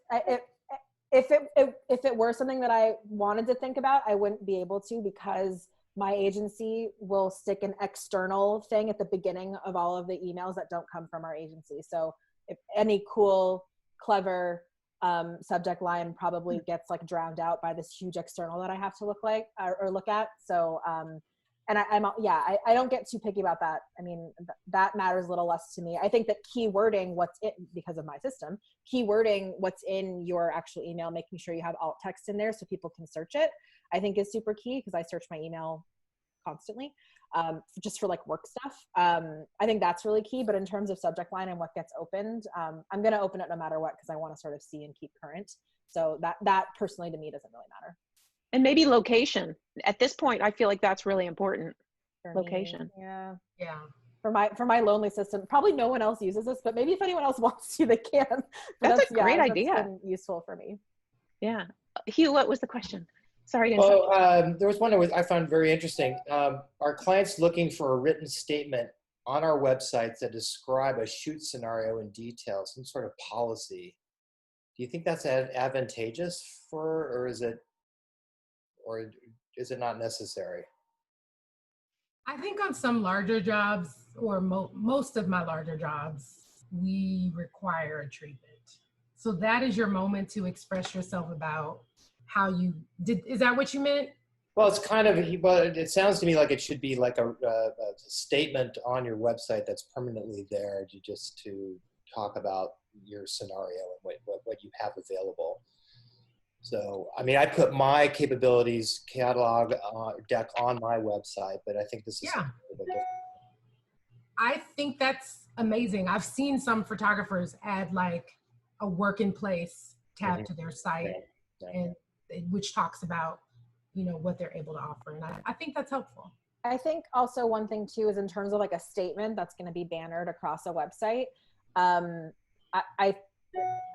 Speaker 4: if it were something that I wanted to think about, I wouldn't be able to, because my agency will stick an external thing at the beginning of all of the emails that don't come from our agency. So if any cool, clever subject line probably gets like drowned out by this huge external that I have to look at. So, and I don't get too picky about that. I mean, that matters a little less to me. I think that keywording because of my system, keywording what's in your actual email, making sure you have alt text in there so people can search it, I think is super key, because I search my email constantly, just for like work stuff. I think that's really key. But in terms of subject line and what gets opened, I'm going to open it no matter what, because I want to sort of see and keep current. So that personally to me doesn't really matter.
Speaker 1: And maybe location. At this point, I feel like that's really important. Location.
Speaker 4: Yeah.
Speaker 3: Yeah.
Speaker 4: For my lonely system, probably no one else uses this, but maybe if anyone else wants to, they can.
Speaker 1: That's a great idea.
Speaker 4: That's been useful for me.
Speaker 1: Yeah. Hugh, what was the question? Sorry to
Speaker 2: interrupt. There was one I found very interesting. Are clients looking for a written statement on our websites that describe a shoot scenario in detail, some sort of policy? Do you think that's advantageous or is it not necessary?
Speaker 3: I think on some larger jobs, or most of my larger jobs, we require a treatment. So that is your moment to express yourself about how you did. Is that what you meant?
Speaker 2: Well, it's kind of, but it sounds to me like it should be like a statement on your website that's permanently there to talk about your scenario and what you have available. So, I mean, I put my capabilities catalog deck on my website, but I think this is something a bit different.
Speaker 3: I think that's amazing. I've seen some photographers add like a work in place tab to their site, and which talks about, what they're able to offer. And I think that's helpful.
Speaker 4: I think also one thing too is in terms of like a statement that's going to be bannered across a website.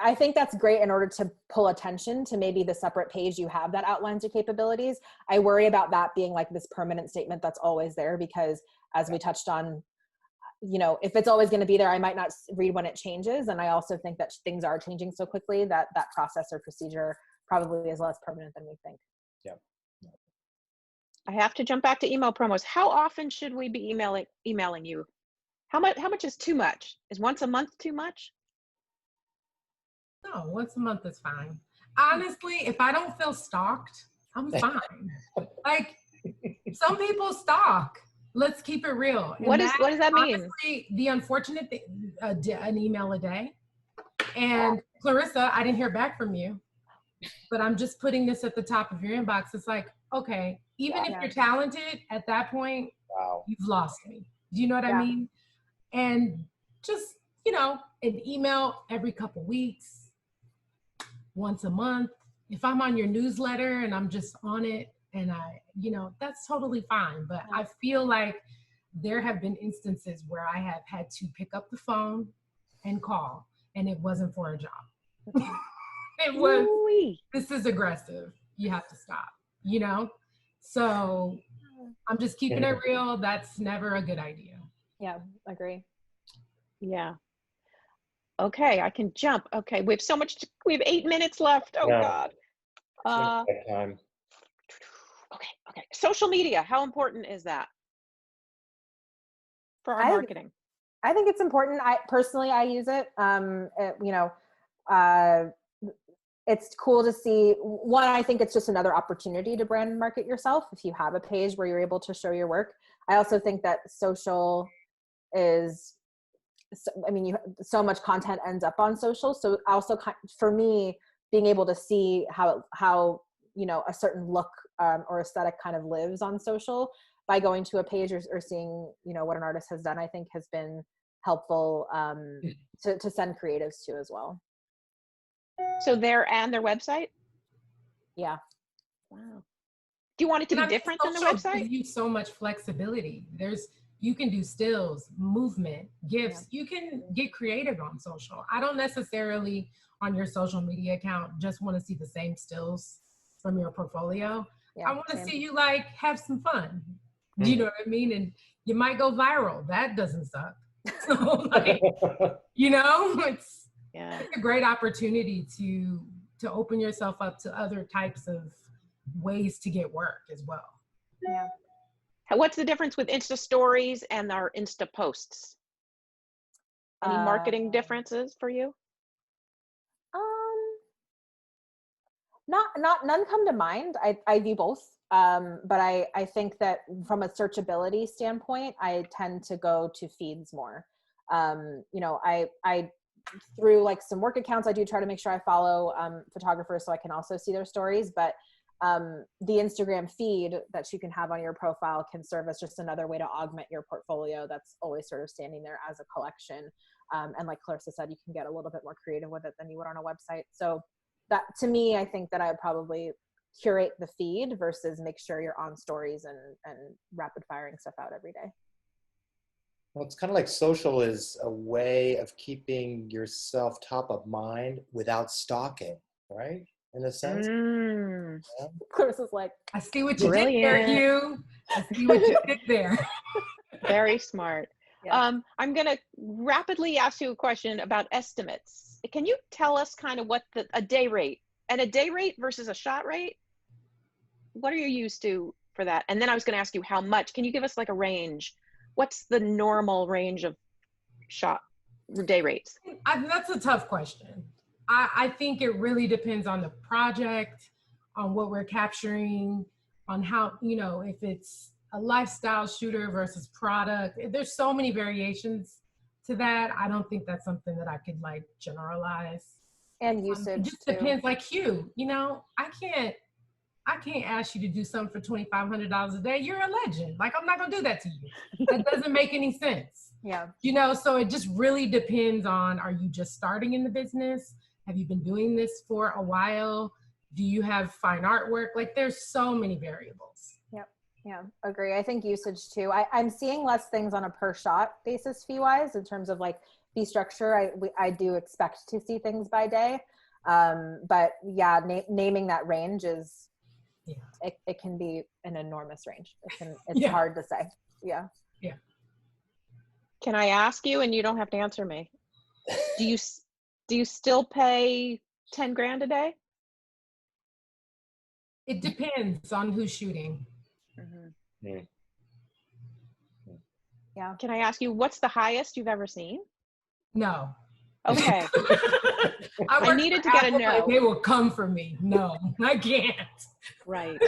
Speaker 4: I think that's great in order to pull attention to maybe the separate page you have that outlines your capabilities. I worry about that being like this permanent statement that's always there, because as we touched on, you know, if it's always going to be there, I might not read when it changes. And I also think that things are changing so quickly that that process or procedure probably is less permanent than we think.
Speaker 2: Yeah.
Speaker 1: I have to jump back to email promos. How often should we be emailing you? How much is too much? Is once a month too much?
Speaker 3: No, once a month is fine. Honestly, if I don't feel stalked, I'm fine. Like, some people stalk. Let's keep it real.
Speaker 1: What does that mean?
Speaker 3: Honestly, the unfortunate thing, an email a day. And Clarissa, I didn't hear back from you, but I'm just putting this at the top of your inbox. It's like, okay, even if you're talented at that point, you've lost me. Do you know what I mean? And just, you know, an email every couple weeks, once a month. If I'm on your newsletter and I'm just on it and you know, that's totally fine. But I feel like there have been instances where I have had to pick up the phone and call, and it wasn't for a job. It was, this is aggressive. You have to stop, you know? So I'm just keeping it real. That's never a good idea.
Speaker 4: Yeah, agree.
Speaker 1: Yeah. Okay, I can jump. Okay, we have 8 minutes left. Oh God.
Speaker 2: Time.
Speaker 1: Okay. Social media, how important is that for our marketing?
Speaker 4: I think it's important. I personally use it. You know, it's cool to see. One, I think it's just another opportunity to brand and market yourself if you have a page where you're able to show your work. I also think that social is, I mean, so much content ends up on social. So also for me, being able to see how you know, a certain look or aesthetic kind of lives on social by going to a page or seeing, you know, what an artist has done, I think has been helpful to send creatives to as well.
Speaker 1: So their website?
Speaker 4: Yeah.
Speaker 1: Wow. Do you want it to be different than the website?
Speaker 3: Gives you so much flexibility. You can do stills, movement, GIFs. You can get creative on social. I don't necessarily on your social media account just want to see the same stills from your portfolio. I want to see you like have some fun. Do you know what I mean? And you might go viral. That doesn't suck. So like, you know, it's a great opportunity to open yourself up to other types of ways to get work as well.
Speaker 4: Yeah.
Speaker 1: What's the difference with Insta stories and our Insta posts? Any marketing differences for you?
Speaker 4: None come to mind. I view both. But I think that from a searchability standpoint, I tend to go to feeds more. You know, I through like some work accounts, I do try to make sure I follow photographers so I can also see their stories. But the Instagram feed that you can have on your profile can serve as just another way to augment your portfolio that's always sort of standing there as a collection. And like Clarissa said, you can get a little bit more creative with it than you would on a website. So that, to me, I think that I would probably curate the feed versus make sure you're on stories and rapid firing stuff out every day.
Speaker 2: Well, it's kind of like social is a way of keeping yourself top of mind without stalking, right? In a sense.
Speaker 4: Yeah. Clarissa's like,
Speaker 3: I see what you did there, Hugh. I see what you did there.
Speaker 1: Very smart. Yeah. I'm going to rapidly ask you a question about estimates. Can you tell us kind of what a day rate versus a shot rate? What are you used to for that? And then I was going to ask you how much. Can you give us like a range? What's the normal range of day rates?
Speaker 3: That's a tough question. I think it really depends on the project, on what we're capturing, on how, you know, if it's a lifestyle shooter versus product. There's so many variations to that. I don't think that's something that I could like generalize.
Speaker 4: And usage
Speaker 3: it just depends. Like Hugh, you know, I can't ask you to do something for $2,500 a day. You're a legend. Like, I'm not gonna do that to you. That doesn't make any sense.
Speaker 4: Yeah.
Speaker 3: You know, so it just really depends on, are you just starting in the business? Have you been doing this for a while? Do you have fine artwork? Like, there's so many variables.
Speaker 4: Yep. Yeah, agree. I think usage too. I'm seeing less things on a per shot basis fee wise in terms of like fee structure, I do expect to see things by day. But yeah, naming that range is, it can be an enormous range. It's hard to say. Yeah.
Speaker 3: Yeah.
Speaker 1: Can I ask you, and you don't have to answer me, do you still pay 10 grand a day?
Speaker 3: It depends on who's shooting.
Speaker 4: Yeah.
Speaker 1: Can I ask you, what's the highest you've ever seen?
Speaker 3: No.
Speaker 1: Okay.
Speaker 3: I
Speaker 1: needed to get a no.
Speaker 3: They will come for me. No, I can't.
Speaker 1: Right.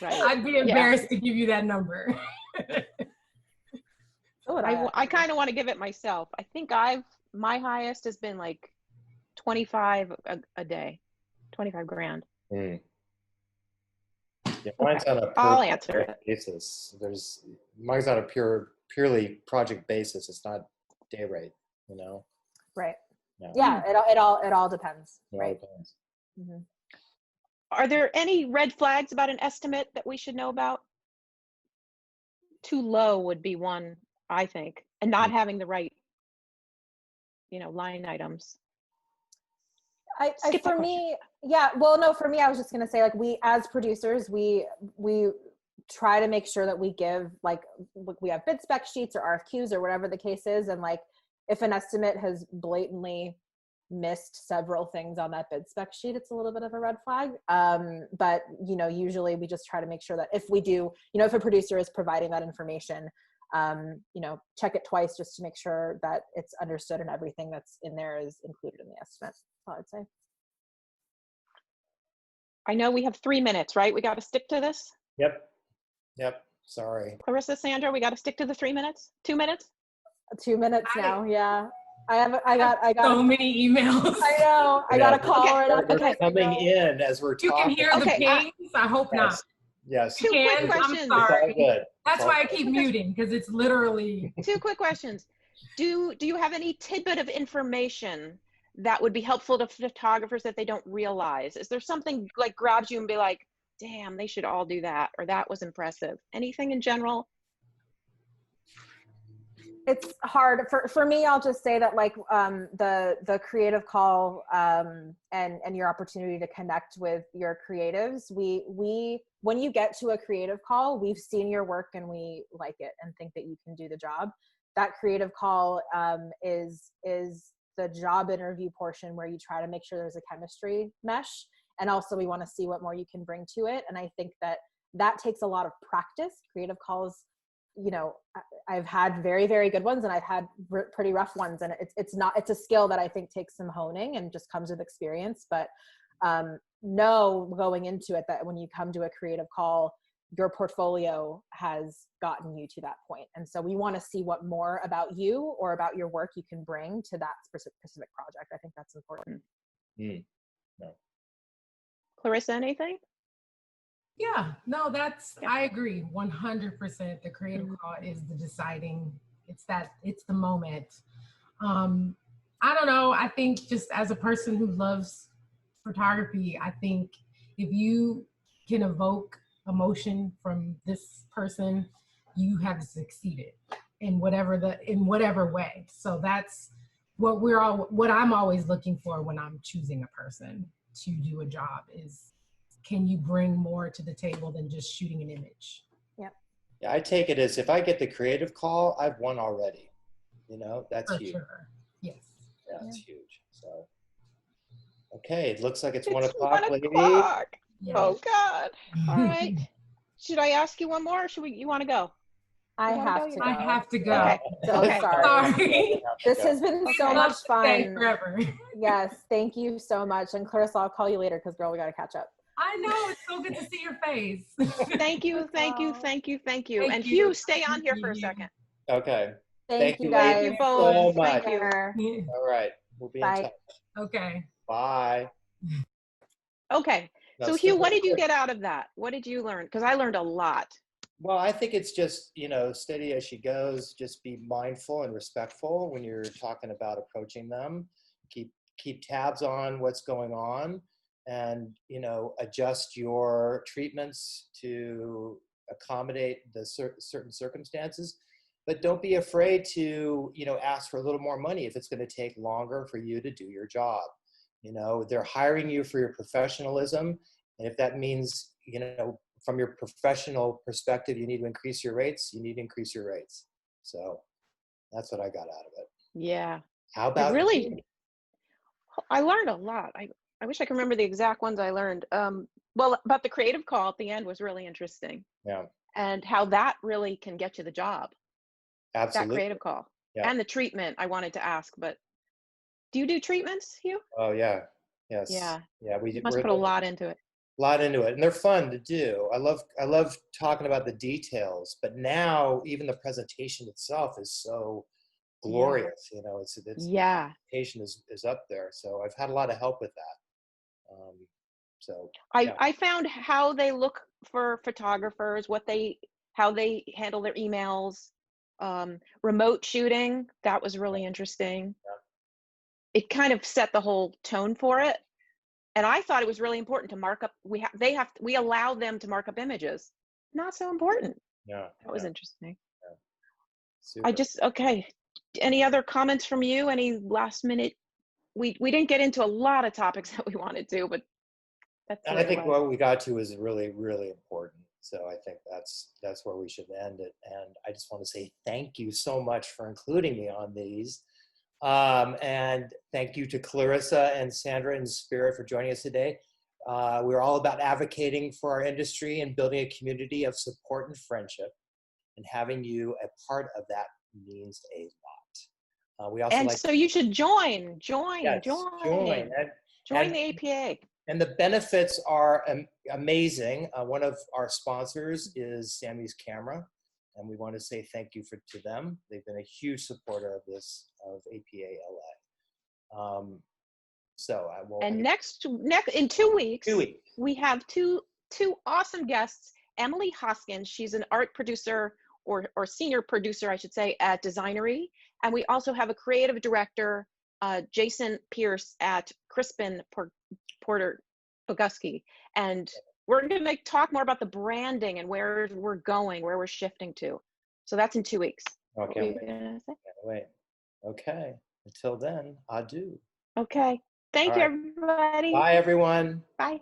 Speaker 1: Right.
Speaker 3: I'd be embarrassed to give you that number.
Speaker 1: I kind of want to give it myself. I think my highest has been like 25 a day, 25 grand.
Speaker 2: Yeah, mine's on a
Speaker 1: I'll answer it.
Speaker 2: basis. Mine's on a purely project basis. It's not day rate, you know?
Speaker 4: Right.
Speaker 2: Yeah.
Speaker 4: It all depends.
Speaker 2: It all
Speaker 4: Right.
Speaker 2: depends.
Speaker 4: Mm-hmm.
Speaker 1: Are there any red flags about an estimate that we should know about? Too low would be one, I think, and not having the right, line items.
Speaker 4: For me, for me, I was just going to say, like, we, as producers, we try to make sure that we give, like, we have bid spec sheets or RFQs or whatever the case is. And like, if an estimate has blatantly missed several things on that bid spec sheet, it's a little bit of a red flag. But, usually we just try to make sure that if we do, if a producer is providing that information, check it twice just to make sure that it's understood and everything that's in there is included in the estimate. That's all I'd say.
Speaker 1: I know we have 3 minutes, right? We got to stick to this.
Speaker 2: Yep. Sorry.
Speaker 1: Clarissa, Sandra, we got to stick to the 3 minutes. 2 minutes.
Speaker 4: 2 minutes now. Yeah. I got
Speaker 3: so many emails.
Speaker 4: I know. I got a call right after.
Speaker 2: They're coming in as we're talking.
Speaker 3: You can hear the pings. I hope not.
Speaker 2: Yes.
Speaker 1: Two quick questions.
Speaker 3: I'm sorry.
Speaker 2: Good.
Speaker 3: That's why I keep muting, because it's literally.
Speaker 1: 2 quick questions. Do you have any tidbit of information that would be helpful to photographers that they don't realize? Is there something like grabs you and be like, damn, they should all do that, or that was impressive? Anything in general?
Speaker 4: It's hard for me. I'll just say that, like, the creative call and your opportunity to connect with your creatives. We when you get to a creative call, we've seen your work and we like it and think that you can do the job. That creative call is the job interview portion where you try to make sure there's a chemistry mesh, and also we want to see what more you can bring to it. And I think that takes a lot of practice. Creative calls, I've had very, very good ones and I've had pretty rough ones, and it's a skill that I think takes some honing and just comes with experience. But know going into it that when you come to a creative call, your portfolio has gotten you to that point. And so we want to see what more about you or about your work you can bring to that specific project. I think that's important.
Speaker 2: No.
Speaker 1: Clarissa, anything?
Speaker 3: Yeah, no, I agree 100%. The creative call is the deciding, it's the moment. I don't know. I think just as a person who loves photography, I think if you can evoke emotion from this person, you have succeeded in whatever way. So that's what I'm always looking for when I'm choosing a person to do a job is, can you bring more to the table than just shooting an image?
Speaker 2: Yeah, I take it as if I get the creative call, I've won already. That's
Speaker 3: For
Speaker 2: huge.
Speaker 3: sure. Yes.
Speaker 2: Yeah, it's huge. So, okay, it looks like it's 1
Speaker 1: 1
Speaker 2: o'clock, lady.
Speaker 3: Yeah.
Speaker 1: Oh God. All right. Should I ask you one more, or you want to go?
Speaker 4: I have to go.
Speaker 3: I have to go.
Speaker 1: Okay.
Speaker 4: So
Speaker 1: Okay.
Speaker 3: Sorry.
Speaker 4: This has been so much
Speaker 3: Stay
Speaker 4: fun.
Speaker 3: forever.
Speaker 4: Yes, thank you so much. And Clarissa, I'll call you later because, girl, we got to catch up.
Speaker 3: I know, it's so good to see your face.
Speaker 1: Thank you. And
Speaker 3: you.
Speaker 1: Hugh, stay on here for a second.
Speaker 2: Okay.
Speaker 4: Thank you
Speaker 2: ladies,
Speaker 4: guys.
Speaker 1: Thank you both.
Speaker 2: so much.
Speaker 1: Thank you.
Speaker 2: All right. We'll be in
Speaker 4: Bye.
Speaker 2: touch.
Speaker 3: Okay.
Speaker 2: Bye.
Speaker 1: Okay.
Speaker 2: No,
Speaker 1: So Hugh, what did you get out of that? What did you learn? Because I learned a lot.
Speaker 2: Well, I think it's just, steady as she goes. Just be mindful and respectful when you're talking about approaching them. Keep tabs on what's going on, and adjust your treatments to accommodate the certain circumstances. but don't be afraid to, ask for a little more money if it's going to take longer for you to do your job. They're hiring you for your professionalism. And if that means, from your professional perspective, you need to increase your rates, you need to increase your rates. So that's what I got out of it.
Speaker 1: Yeah.
Speaker 2: How about you?
Speaker 1: I learned a lot. I wish I could remember the exact ones I learned. Well, about the creative call at the end was really interesting.
Speaker 2: Yeah.
Speaker 1: And how that really can get you the job.
Speaker 2: Absolutely.
Speaker 1: That creative call.
Speaker 2: Yeah.
Speaker 1: And the treatment I wanted to ask, but do you do treatments, Hugh?
Speaker 2: Oh yeah. Yes.
Speaker 1: Yeah.
Speaker 2: Yeah.
Speaker 1: You must put a lot into it.
Speaker 2: A lot into it, and they're fun to do. I love talking about the details, but now even the presentation itself is so glorious. It's
Speaker 1: yeah.
Speaker 2: the presentation is up there. So I've had a lot of help with that.
Speaker 1: I found how they look for photographers, how they handle their emails, remote shooting. That was really interesting. Yeah. It kind of set the whole tone for it. And I thought it was really important to mark up. We allow them to mark up images. Not so important.
Speaker 2: Yeah.
Speaker 1: That was interesting.
Speaker 2: Yeah.
Speaker 1: Okay. Any other comments from you? Any last minute? We didn't get into a lot of topics that we wanted to, but
Speaker 2: I think what we got to is really, really important. So I think that's where we should end it. And I just want to say thank you so much for including me on these. And thank you to Clarissa and Sandra in spirit for joining us today. We're all about advocating for our industry and building a community of support and friendship. And having you a part of that means a lot. We also
Speaker 1: so you should join
Speaker 2: the
Speaker 1: APA.
Speaker 2: And the benefits are amazing. One of our sponsors is Sammy's Camera, and we want to say thank you to them. They've been a huge supporter of APA LA. So I will.
Speaker 1: And next in 2 weeks, we have two awesome guests. Emily Hoskins, she's an art producer or senior producer, I should say, at Designery, and we also have a creative director, Jason Pierce at Crispin Porter Boguski, and we're going to talk more about the branding and where we're going, where we're shifting to. So that's in 2 weeks.
Speaker 2: Okay. Wait. Okay. Until then, adieu.
Speaker 1: Okay. Thank you, everybody.
Speaker 2: Bye, everyone.
Speaker 1: Bye.